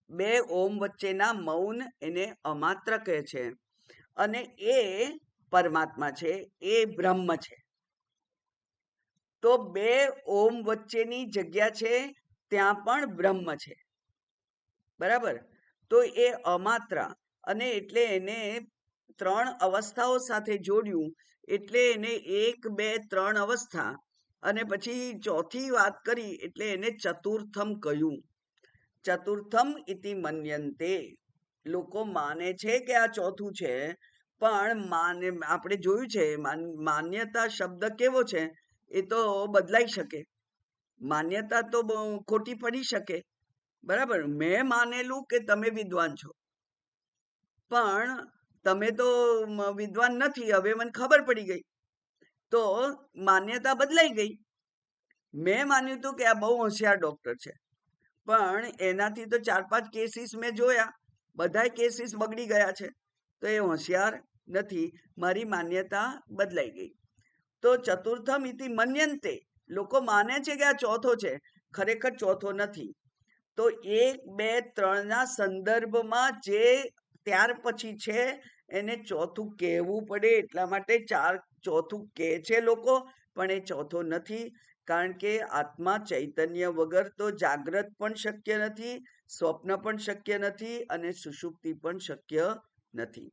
2 ઓમ વચ્ચેના મૌન એને અમાત્ર કહે છે. અને એ પરમાત્મા છે, એ બ્રહ્મ છે. તો 2 ઓમ વચ્ચેની જગ્યા છે ત્યાં પણ બ્રહ્મ છે. બરાબર? તો એ અમાત્રા, અને એટલે એને 3 અવસ્થાઓ સાથે જોડ્યું. એટલે એને 1 2 3 અવસ્થા, અને પછી ચોથી વાત કરી એટલે એને ચતુર્થમ કહ્યું. ચતુર્થમ ઇતિ મન્યન્તે. લોકો માને છે કે આ ચોથું છે, પણ આપણે જોયું છે માન્યતા શબ્દ કેવો છે, એ તો બદલાઈ શકે. માન્યતા તો ખોટી પડી શકે. બરાબર? મેં માનેલું કે તમે વિદ્વાન છો, પણ તમે તો વિદ્વાન નથી, હવે મને ખબર પડી ગઈ, તો માન્યતા બદલાઈ ગઈ. મેં માન્યું હતું કે આ બહુ હોશિયાર ડોક્ટર છે, પણ એનાથી તો 4-5 કેસીસ મેં જોયા, બધાય કેસીસ બગડી ગયા છે, તો એ હોશિયાર નથી. મારી માન્યતા બદલાઈ ગઈ. તો ચતુર્થમ ઇતિ મન્યન્તે, લોકો માને છે કે આ ચોથો છે, ખરેખર ચોથો નથી. તો 1, 2, 3ના સંદર્ભમાં જે ત્યાર પછી છે એને ચોથું કહેવું પડે, એટલા માટે ચોથું કહે છે લોકો, પણ એ ચોથો નથી. કારણ કે આત્મા ચૈતન્ય વગર તો જાગ્રત પણ શક્ય નથી, સ્વપ્ન પણ શક્ય નથી, અને સુષુપ્તિ પણ શક્ય નથી.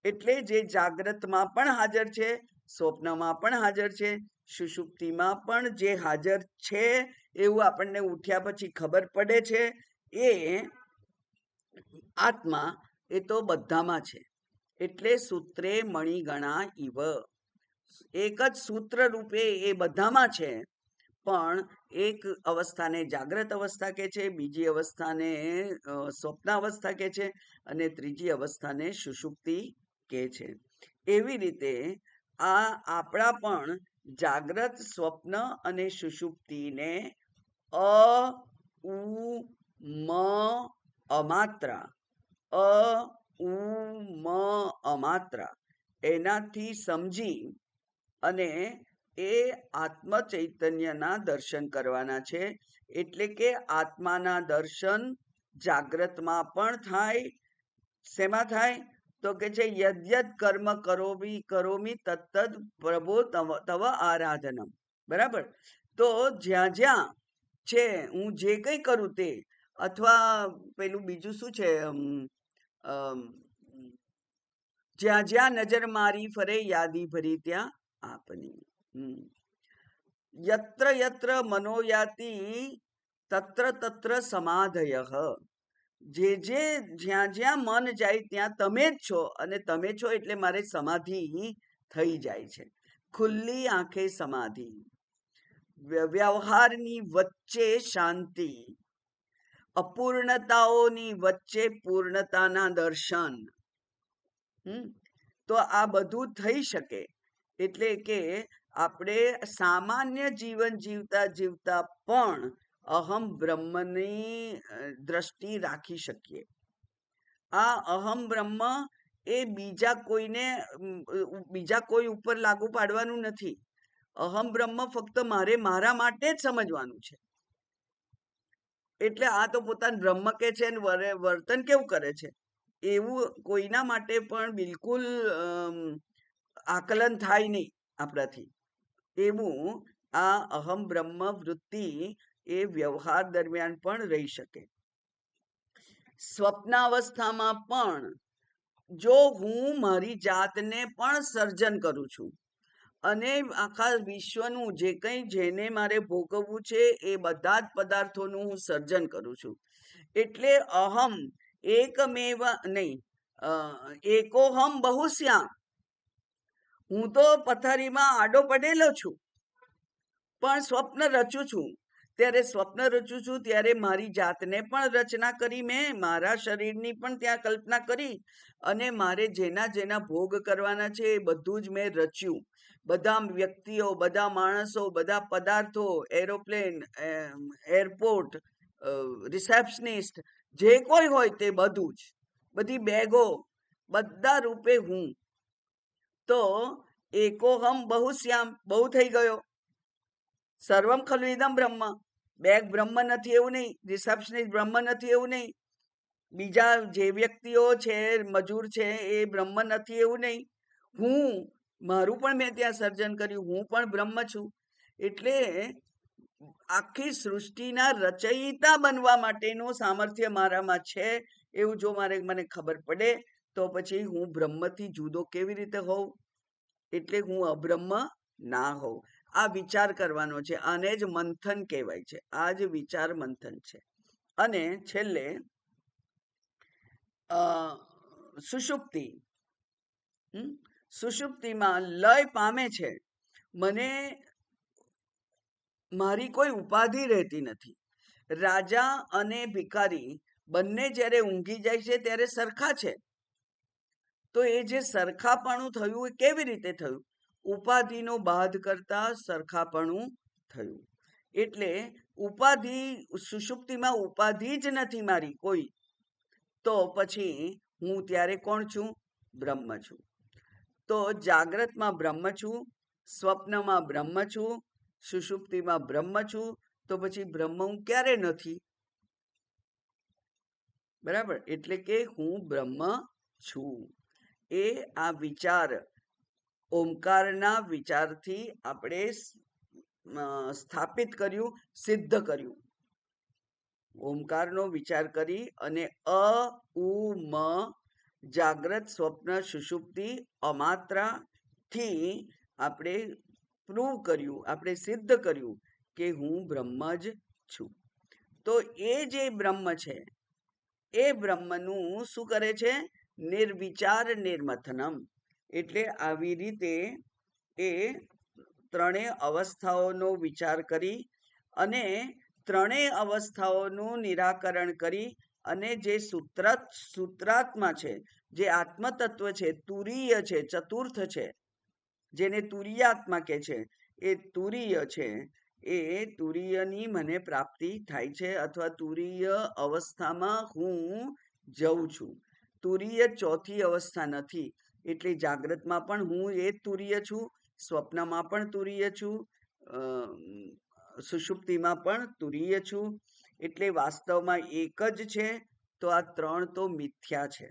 એટલે જે જાગ્રતમાં પણ હાજર છે, સ્વપ્નમાં પણ હાજર છે, સુષુપ્તિમાં પણ જે હાજર છે એવું આપણને ઉઠ્યા પછી ખબર પડે છે, એ આત્મા એ તો બધામાં છે. એટલે સૂત્રે મણિગણા ઇવ, એક જ સૂત્ર રૂપે એ બધામાં છે, પણ એક અવસ્થાને જાગ્રત અવસ્થા કહે છે, બીજી અવસ્થાને સ્વપ્ન અવસ્થા કહે છે, અને ત્રીજી અવસ્થાને સુષુપ્તિ કહે છે. એવી રીતે આ આપણા પણ જાગ્રત, સ્વપ્ન અને સુષુપ્તિને અ ઉ મ અમાત્રા, અ ઉ મ અમાત્રા એનાથી સમજી અને એ આત્મ ચૈતન્યના દર્શન કરવાના છે. એટલે કે આત્માના દર્શન જાગ્રતમાં પણ થાય. શેમાં થાય? તો કે છે યદ્યદ કર્મ કરોમી તત્તદ પ્રભો તવ આરાધનમ. બરાબર? તો જ્યાં જ્યાં છે હું જે કંઈ કરું તે, અથવા પેલું બીજું શું છે, જ્યાં જ્યાં નજર મારી ફરે યાદી ભરી ત્યાં આપની. યત્ર યત્ર મનોયાતિ તત્ર તત્ર સમાધય, જે જ્યાં જ્યાં મન જાય ત્યાં તમે જ છો, અને તમે છો એટલે મારે સમાધિ થઈ જાય છે. ખુલ્લી આંખે સમાધિ, વ્યવહારની વચ્ચે શાંતિ, અપૂર્ણતાઓની વચ્ચે પૂર્ણતાના દર્શન. તો આ બધું થઈ શકે. એટલે કે આપણે સામાન્ય જીવન જીવતા જીવતા પણ અહમ બ્રહ્મની દ્રષ્ટિ રાખી શકીએ. આ અહમ બ્રહ્મ એ બીજા કોઈ ઉપર લાગુ પાડવાનું નથી. અહમ બ્રહ્મ ફક્ત મારે મારા માટે જ સમજવાનું છે. એટલે આ તો પોતાનું બ્રહ્મ કે છે અને વર્તન કેવું કરે છે એવું કોઈના માટે પણ બિલકુલ આકલન થાય નહીં આપણાથી. એવું આ અહમ બ્રહ્મ વૃત્તિ એ વ્યવહાર દરમિયાન પણ રહી શકે. સ્વપ્નાવસ્થામાં પણ જો હું મારી જાતને પણ સર્જન કરું છું, અને આખા વિશ્વનું જે કંઈ જેને મારે ભોગવવું છે એ બધા જ પદાર્થોનું હું સર્જન કરું છું, એટલે અહમ એકમેવ નહીં, એકોહમ બહુશ્યામ. હું તો પથારીમાં આડો પડેલો છું, પણ સ્વપ્ન રચું છું. ત્યારે સ્વપ્ન રચું છું ત્યારે મારી જાતને પણ રચના કરી, મેં મારા શરીરની પણ ત્યાં કલ્પના કરી, અને મારે જેના જેના ભોગ કરવાના છે એ બધું જ મેં રચ્યું. બધા વ્યક્તિઓ, બધા માણસો, બધા પદાર્થો, એરોપ્લેન, એરપોર્ટ, રિસેપ્શનિસ્ટ, જે કોઈ હોય તે બધું જ, બધી બેગો, બધા રૂપે હું. તો એકોહમ બહુશ્યામ, બહુ થઈ ગયો. સર્વમ ખલુ ઇદમ બ્રહ્મ, બેગ બ્રહ્મ નથી એવું નહીં, રિસેપ્શનિસ્ટ બ્રહ્મ નથી એવું નહીં, બીજા જે વ્યક્તિઓ છે, મજૂર છે, એ બ્રહ્મ નથી એવું નહીં. હું, મારું પણ મેં ત્યાં સર્જન કર્યું, હું પણ બ્રહ્મ છું. એટલે આખી સૃષ્ટિના રચયિતા બનવા માટેનું સામર્થ્ય મારામાં છે, એવું જો મને ખબર પડે તો પછી હું બ્રહ્મથી જુદો કેવી રીતે હોઉં? એટલે હું અબ્રહ્મ ના હોઉં. આ વિચાર કરવાનો છે. આને જ મંથન કહેવાય છે. આ જ વિચાર મંથન છે. અને છેલ્લે સુષુપ્તિ. સુષુપ્તિમાં લય પામે છે. મને મારી કોઈ ઉપાધિ રહેતી નથી. રાજા અને ભિખારી બંને જ્યારે ઊંઘી જાય છે ત્યારે સરખા છે. તો એ જે સરખાપણું થયું એ કેવી રીતે થયું? ઉપાધિનો બાદ કરતા સરખાપણું થયું. એટલે ઉપાધિ, સુષુપ્તિમાં ઉપાધિ જ નથી મારી કોઈ, તો પછી હું ત્યારે કોણ છું? બ્રહ્મ છું. તો જાગ્રતમાં બ્રહ્મ છું, સ્વપ્નમાં બ્રહ્મ છું, સુષુપ્તિમાં બ્રહ્મ છું, તો પછી બ્રહ્મ હું ક્યારે નથી? બરાબર. એટલે કે હું બ્રહ્મ છું. એ આ વિચાર, ઓમકારના વિચારથી આપણે સ્થાપિત કર્યું, સિદ્ધ કર્યું. ઓમકારનો વિચાર કરી અને અ ઉ મ જાગ્રત, સ્વપ્ન, સુષુપ્તિ, અમાત્રા થી આપણે પ્રૂવ કર્યું, આપણે સિદ્ધ કર્યું કે હું બ્રહ્મ જ છું. તો એ જે બ્રહ્મ છે, એ બ્રહ્મનું શું કરે છે? નિર્વિચાર નિર્મથનમ. એટલે આવી રીતે એ ત્રણેય અવસ્થાઓનો વિચાર કરી અને ત્રણેય અવસ્થાઓનું નિરાકરણ કરી અને જે સૂત્રાત્મા છે, જે આત્મતત્વ છે, તુરીય છે, ચતુર્થ છે, જેને તુરીયાત્મા કે છે, એ તુરીય છે. એ તુરીયની મને પ્રાપ્તિ થાય છે, અથવા તુરીય અવસ્થામાં હું જઉં છું. તુરીય ચોથી અવસ્થા નથી. એટલે જાગ્રતમાં પણ હું એ તુરીય છું, સ્વપ્નમાં પણ તુરીય છું, સુષુપ્તિમાં પણ તુરીય છું. એટલે વાસ્તવમાં એક જ છે. તો આ ત્રણ તો મિથ્યા છે.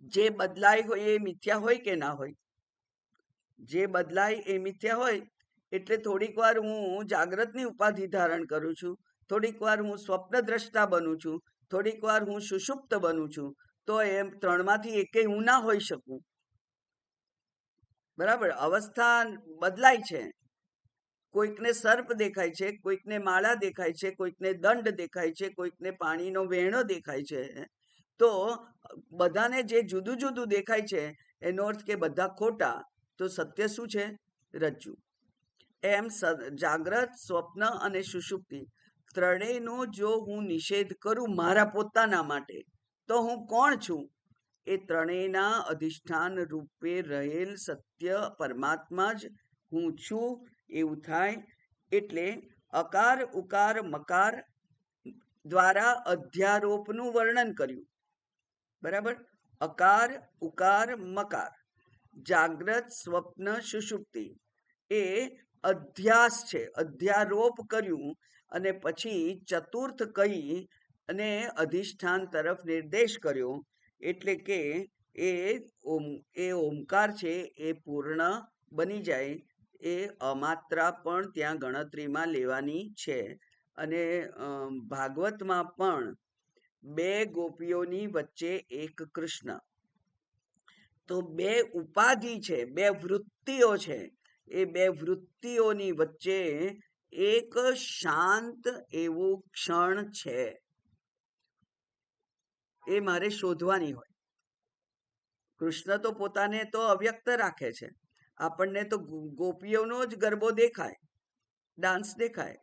જે બદલાય હોય એ મિથ્યા હોય કે ના હોય? જે બદલાય એ મિથ્યા હોય. એટલે થોડીક વાર હું જાગ્રતની ઉપાધિ ધારણ કરું છું, થોડીક વાર હું સ્વપ્ન દ્રષ્ટા બનું છું, થોડીક વાર હું સુષુપ્ત બનું છું. તો એમ ત્રણમાંથી એકેય હું ના હોઈ શકું. બરાબર. અવસ્થા બદલાય છે. કોઈકને સર્પ દેખાય છે, કોઈકને માળા દેખાય છે, કોઈકને દંડ દેખાય છે, કોઈકને પાણીનો વહેણો દેખાય છે. તો બધાને જે જુદું જુદું દેખાય છે એનો અર્થ કે બધા ખોટા. તો સત્ય શું છે? રજ્જુ. એમ જાગ્રત, સ્વપ્ન અને સુષુપ્તિ ત્રણેયનો જો હું નિષેધ કરું મારા પોતાના માટે, તો હું કોણ છું? એ ત્રણેયના અધિષ્ઠાન રૂપે રહેલ સત્ય પરમાત્મા જ હું છું એવું થાય. એટલે અકાર ઉકાર મકાર દ્વારા અધ્યારોપનું વર્ણન કર્યું. બરાબર. અકાર ઉકાર મકાર, જાગ્રત, સ્વપ્ન, સુષુપ્તિ એ અધ્યાસ છે. અધ્યારોપ કર્યું અને પછી ચતુર્થ કહી અને અધિષ્ઠાન તરફ નિર્દેશ કર્યો. એટલે કે એ ઓમકાર છે એ પૂર્ણ બની જાય. એ અમાત્રા પણ ત્યાં ગણતરીમાં લેવાની છે. અને ભાગવતમાં પણ બે ગોપીઓની વચ્ચે એક કૃષ્ણ. તો બે ઉપાધિ છે, બે વૃત્તિઓ છે. એ બે વૃત્તિઓની વચ્ચે એક શાંત એવું ક્ષણ છે. એ મારે શોધવાની હોય. કૃષ્ણ તો પોતાને તો અવ્યક્ત રાખે છે. આપણને તો ગોપીઓનો જ ગરબો દેખાય, ડાન્સ દેખાય.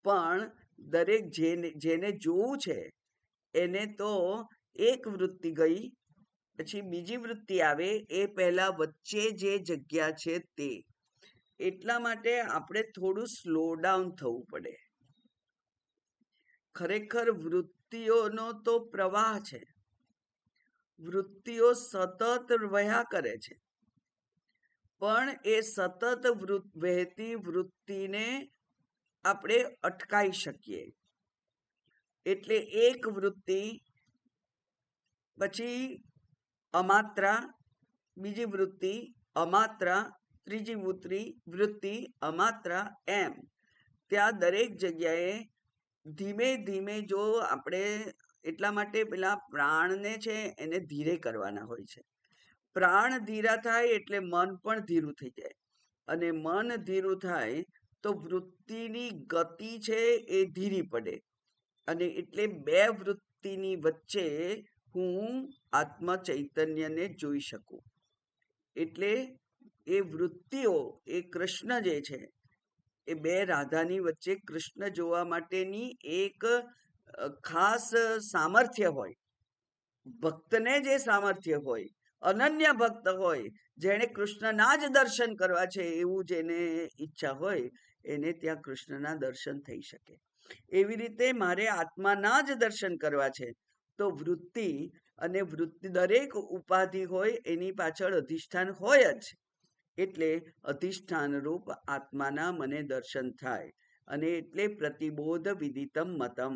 પણ દરેક જેને જોવું છે એને તો એક વૃત્તિ ગઈ, પછી બીજી વૃત્તિ આવે. એ પહેલા વચ્ચે જે જગ્યા છે તે. એટલા માટે આપણે થોડું સ્લો ડાઉન થવું પડે. ખરેખર વૃત્તિઓનો તો પ્રવાહ છે. વૃત્તિઓ સતત વહ્યા કરે છે. પણ એ સતત વહેતી વૃત્તિને આપણે અટકાઈ શકીએ. એટલે એક વૃત્તિ, પછી અમાત્રા, બીજી વૃત્તિ અમાત્રા, ત્રીજી વૃત્તિ અમાત્રા, એમ ત્યાં દરેક જગ્યાએ ધીમે ધીમે જો આપણે, એટલા માટે પેલા પ્રાણને છે એને ધીરે કરવાના હોય છે. પ્રાણ ધીરા થાય એટલે મન પણ ધીરું થઈ જાય. અને મન ધીરું થાય તો વૃત્તિની ગતિ છે એ ધીરી પડે. અને એટલે બે વૃત્તિની વચ્ચે હું આત્મ ચૈતન્યને જોઈ શકું. એટલે એ વૃત્તિઓ, એ કૃષ્ણ જે છે, એ બે રાધાની વચ્ચે કૃષ્ણ જોવા માટેની એક ખાસ સામર્થ્ય હોય. ભક્તને જે સામર્થ્ય હોય, અનન્ય ભક્ત હોય, જેને કૃષ્ણના જ દર્શન કરવા છે એવું જેને ઈચ્છા હોય, એને ત્યાં કૃષ્ણના દર્શન થઈ શકે. એવી રીતે મારે આત્માના જ દર્શન કરવા છે તો વૃત્તિ અને વૃત્તિ દરેક ઉપાધિ હોય એની પાછળ અધિષ્ઠાન હોય જ. એટલે અધિષ્ઠાન રૂપ આત્માના મને દર્શન થાય. અને એટલે પ્રતિબોધ વિદિતમ મતમ.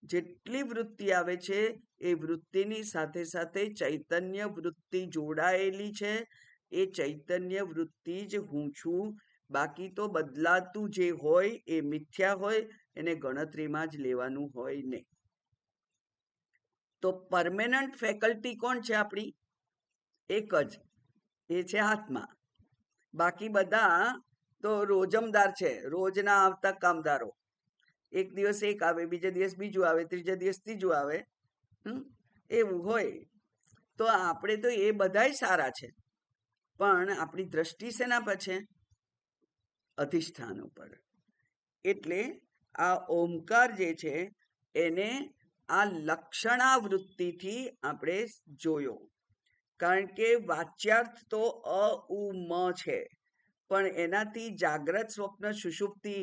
જેટલી વૃત્તિ આવે છે એ વૃત્તિની સાથે સાથે ચૈતન્ય વૃત્તિ જોડાયેલી છે. એ ચૈતન્ય વૃત્તિ જ હું છું. બાકી તો બદલાતું જે હોય એ મિથ્યા હોય, એને ગણતરીમાં જ લેવાનું હોય નહીં. તો પરમેનન્ટ ફેકલ્ટી કોણ છે આપણી? એક જ, એ છે આત્મા. બાકી બધા તો રોજમદાર છે, રોજના આવતા કામદારો. એક દિવસ એક આવે, બીજા દિવસ બીજું આવે, ત્રીજા દિવસ ત્રીજું આવે, એવું હોય. તો આપણે તો એ બધાય સારા છે, પણ આપણી દ્રષ્ટિ શેના પર છે? અધિષ્ઠાન ઉપર. એટલે આ ઓમકાર જે છે એને આ લક્ષણા વૃત્તિથી આપણે જોયો. કારણ કે વાચ્યાર્થ તો અ ઉ મ છે, પણ એનાથી જાગ્રત સ્વપ્ન સુષુપ્તિ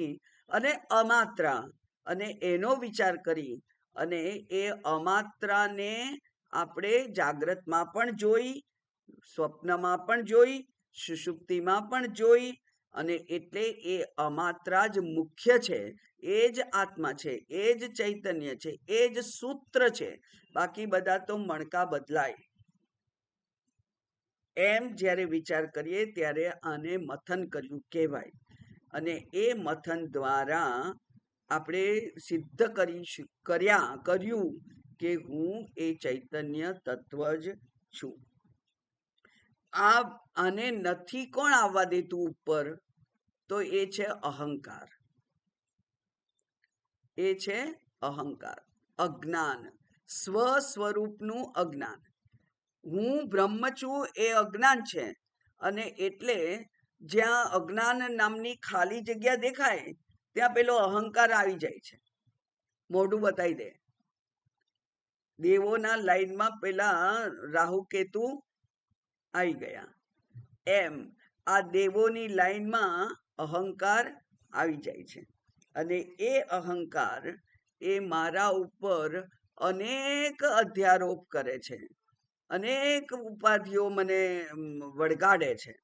અને અમાત્રા અને એનો વિચાર કરી અને એ અમાત્રાને આપણે જાગ્રતમાં પણ જોઈ, સ્વપ્નમાં પણ જોઈ, સુષુપ્તિમાં પણ જોઈ. અને એટલે એ અમાત્રા જ મુખ્ય છે, એ જ આત્મા છે, એ જ ચૈતન્ય છે, એ જ સૂત્ર છે. બાકી બધા તો મણકા બદલાય. એમ જ્યારે વિચાર કરીએ ત્યારે આને મથન કર્યું કહેવાય. અને એ મથન દ્વારા આપણે સિદ્ધ કર્યું કે હું એ ચૈતન્ય તત્વ જ છું. આને નથી કોણ આવવા દેતું ઉપર? તો એ છે અહંકાર. એ છે અહંકાર, અજ્ઞાન, સ્વ સ્વરૂપનું અજ્ઞાન. હું બ્રહ્મ છું એ અજ્ઞાન છે. અને એટલે જ્યાં અજ્ઞાન નામની ખાલી જગ્યા દેખાય ત્યાં પેલો અહંકાર આવી જાય છે, મોઢું બતાવી દે. દેવોના લાઈનમાં પેલા રાહુ કેતુ આવી ગયા. એમ આ દેવોની લાઈનમાં અહંકાર આવી જાય છે. અને એ અહંકાર એ મારા ઉપર અનેક અધ્યારોપ કરે છે, અનેક ઉપાધિઓ મને વળગાડે છે.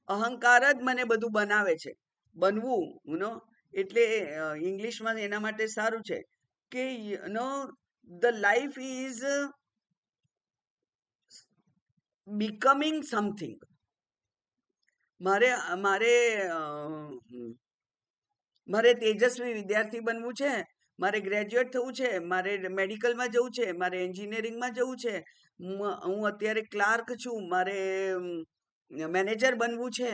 અહંકાર જ મને બધું બનાવે છે. બનવું એટલે ઇંગ્લિશમાં એના માટે સારું છે કે the life is becoming something. મારે તેજસ્વી વિદ્યાર્થી બનવું છે, મારે ગ્રેજ્યુએટ થવું છે, મારે મેડિકલમાં જવું છે, મારે એન્જિનિયરિંગમાં જવું છે, હું અત્યારે ક્લાર્ક છું, મારે મેનેજર બનવું છે,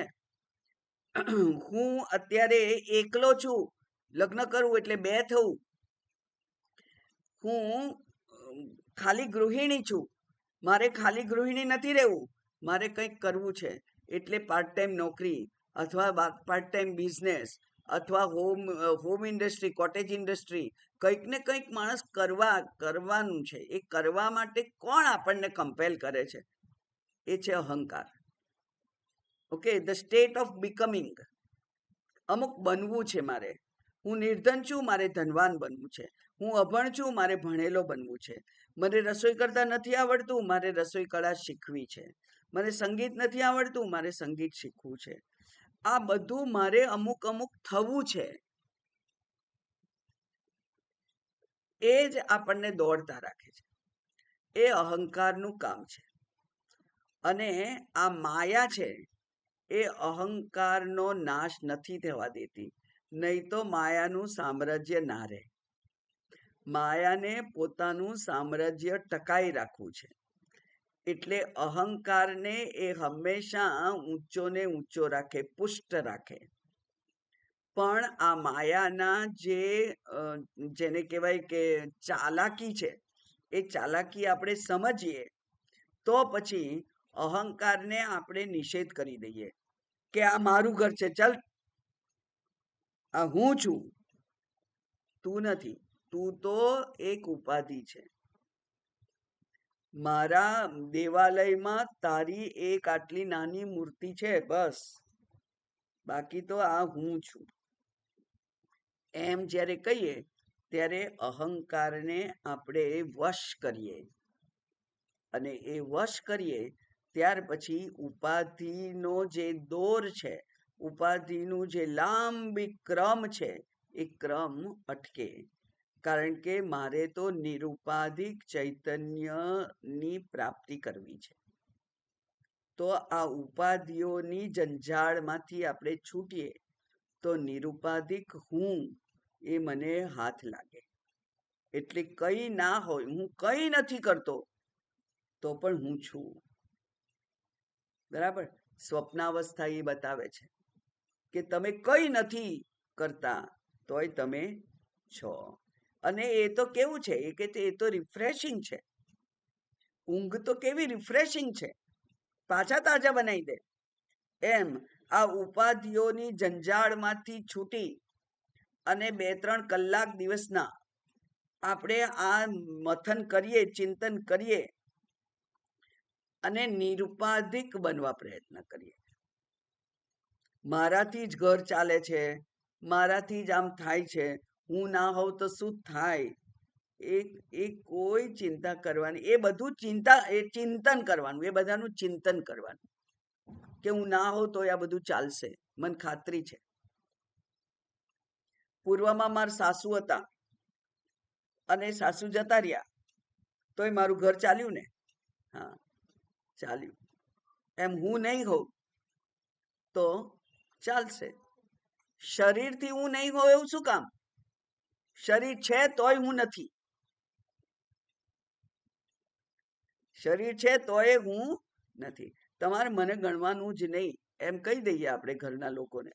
હું અત્યારે એકલો છું, લગ્ન કરવું એટલે બે થવું, હું ખાલી ગૃહિણી છું, મારે ખાલી ગૃહિણી નથી રહેવું, મારે કંઈક કરવું છે. એટલે પાર્ટ ટાઈમ નોકરી અથવા પાર્ટ ટાઈમ બિઝનેસ અથવા હોમ ઇન્ડસ્ટ્રી, કોટેજ ઇન્ડસ્ટ્રી, કંઈક ને કંઈક માણસ કરવાનું છે. એ કરવા માટે કોણ આપણને કમ્પેલ કરે છે? એ છે અહંકાર. Okay, the state of becoming. અમુક બનવું છે મારે. હું નિર્ધન છું, મારે ધનવાન બનવું છે. હું અભણ છું, મારે ભણેલો બનવું છે. મને રસોઈ કરતા નથી આવડતું, મારે રસોઈ કળા શીખવી છે. મને સંગીત નથી આવડતું, મારે સંગીત શીખવું છે. આ બધું મારે અમુક અમુક થવું છે. એ જ આપણને દોડતા રાખે છે. એ અહંકારનું કામ છે. અને આ માયા છે એ અહંકારનો નાશ નથી થવા દેતી. નહીં તો માયાનું સામ્રાજ્ય ના રહે. માયાને પોતાનું સામ્રાજ્ય ટકાઈ રાખવું છે. એટલે અહંકારને એ હંમેશા ઊંચો ને ઊંચો રાખે, પુષ્ટ રાખે. પણ આ માયાના જેને કહેવાય કે ચાલાકી છે, એ ચાલાકી આપણે સમજીએ તો પછી અહંકારને આપણે નિષેધ કરી દઈએ કે આ મારું ઘર છે, ચાલ, આ હું છું, તું નથી. તું તો એક ઉપાધિ છે. મારા દેવાલયમાં તારી એક આટલી નાની મૂર્તિ છે, બસ. બાકી તો આ હું છું. એમ જ્યારે કહીએ ત્યારે અહંકારને આપણે વશ કરીએ, અને એ વશ કરીએ ત્યાર પછી ઉપાધિનો જે દોર છે, ઉપાધિનું જે લાંબી ક્રમ છે, એ ક્રમ અટકે. કારણ કે મારે તો નિરુપાધિક ચૈતન્યની પ્રાપ્તિ કરવી છે. તો આ ઉપાધિઓની જંજાળમાંથી આપણે છૂટીએ તો નિરુપાધિક હું એ મને હાથ લાગે. એટલે કઈ ના હોય, હું કઈ નથી કરતો તો પણ હું છું. બરાબર. સ્વપ્નાવસ્થા એ બતાવે છે કે તમે કઈ નથી કરતા તોય તમે છો. અને એ તો કેવું છે, એ કે એ તો રિફ્રેશિંગ છે. ઊંઘ તો કેવી રિફ્રેશિંગ છે, પાછા તાજા બનાવી દે. એમ આ ઉપાધિઓની જંજાળમાંથી છૂટી અને 2-3 કલાક દિવસના આપણે આ મથન કરીએ, ચિંતન કરીએ અને નિરુપાધિક બનવા પ્રયત્ન કરીએ. મારાથી જ ઘર ચાલે છે, મારાથી જ આમ થાય છે, હું ના હોઉં તો શું થાય, એ કોઈ ચિંતા કરવાની, એ બધું ચિંતન કરવાનું, એ બધાનું ચિંતન કરવાનું કે હું ના હોઉં તો આ બધું ચાલશે. મને ખાતરી છે. પૂર્વમાં મારા સાસુ હતા અને સાસુ જતા રહ્યા તોય મારું ઘર ચાલ્યું ને. હા, ચાલ્યું. એમ હું નહીં હોઉં તો ચાલશે. શરીરથી હું નહીં હોઉં એવું શું કામ? શરીર છે તોય હું નથી, શરીર છે તોય હું નથી. તમારે મને ગણવાનું જ નહીં, એમ કહી દઈએ આપણે ઘરના લોકોને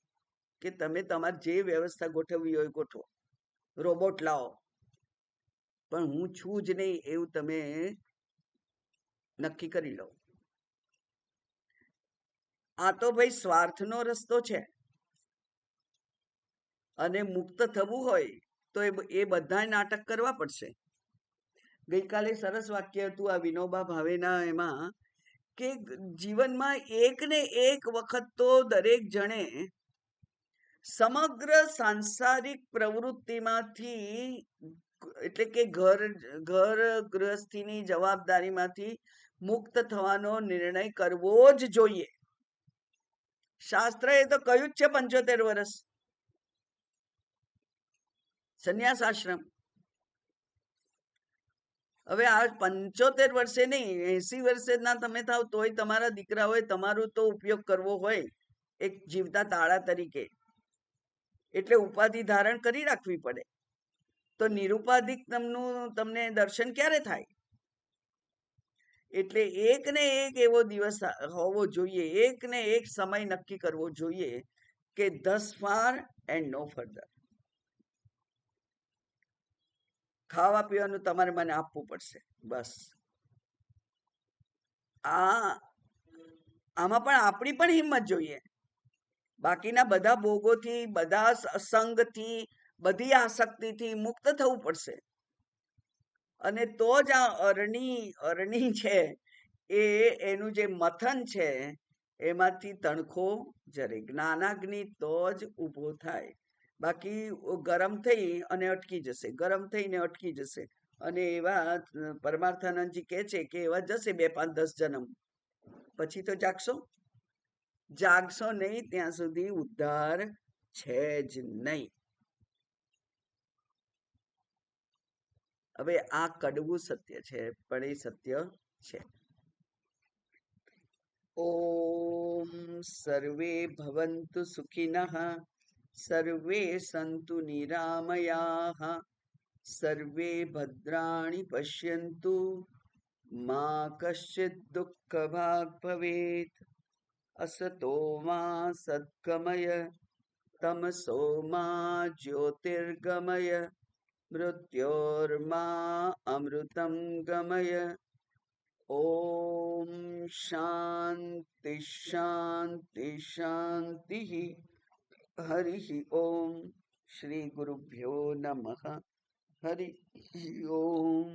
કે તમે તમારી જે વ્યવસ્થા ગોઠવવી હોય ગોઠવો, રોબોટ લાવો, પણ હું છું જ નહીં એવું તમે નક્કી કરી લો. આ તો ભાઈ સ્વાર્થનો રસ્તો છે. અને મુક્ત થવું હોય તો એ બધા નાટક કરવા પડશે. ગઈકાલે સરસ વાક્ય હતું આ વિનોબા ભાવેના, એમાં કે જીવનમાં એક ને એક વખત તો દરેક જણે સમગ્ર સાંસારિક પ્રવૃત્તિમાંથી, એટલે કે ઘર ગૃહસ્થીની જવાબદારીમાંથી મુક્ત થવાનો નિર્ણય કરવો જ જોઈએ. શાસ્ત્રએ તો કહ્યું જ છે 75 વર્ષ સંન્યાસ આશ્રમ. હવે આ 75 વર્ષે નહીં, 80 વર્ષે ના તમે થાવ તોય તમારા દીકરાઓએ તમારું તો ઉપયોગ કરવો હોય એક જીવતા તાળા તરીકે, એટલે ઉપાધિ ધારણ કરી રાખવી પડે. તો નિરુપાધિક તમને દર્શન ક્યારે થાય? એટલે એક ને એક એવો દિવસ હોવો જોઈએ, એક ને એક સમય નક્કી કરવો જોઈએ કે thus far and no further. ખાવા પીવાનું તમારે મને આપવું પડશે, બસ. આમાં પણ આપણી પણ હિંમત જોઈએ. બાકીના બધા ભોગોથી, બધા સંગથી, બધી આસક્તિથી મુક્ત થવું પડશે. અને તો જ આ અરણી છે એ એનું જે મથન છે એમાંથી તણખો જરે. જ્ઞાનાગ્નિ તો જ ઊભો થાય. બાકી ગરમ થઈ અને અટકી જશે, ગરમ થઈને અટકી જશે. અને એવા પરમાર્થાનંદજી કહે છે કે એવા જશે 2, 5, 10 જન્મ પછી તો જાગશો નહીં ત્યાં સુધી ઉદ્ધાર છે જ નહીં. હવે આ કડવું સત્ય છે, પણ એ સત્ય છે. ઓમ સર્વે ભવન્તુ સુખિનઃ, સર્વે સંતુ નિરામયાઃ, સર્વે ભદ્રાણિ પશ્યન્તુ, મા કશ્ચિદ દુઃખ ભાગ ભવેત. અસતો મા સદ્ગમય, તમસો મા જ્યોતિર્ગમય, મૃત્યોર્મા અમૃતમ ગમય. ઓમ શાંતિ શાંતિ શાંતિ. હરિ ઓમ. શ્રી ગુરુભ્યો નમઃ. હરિ ઓમ.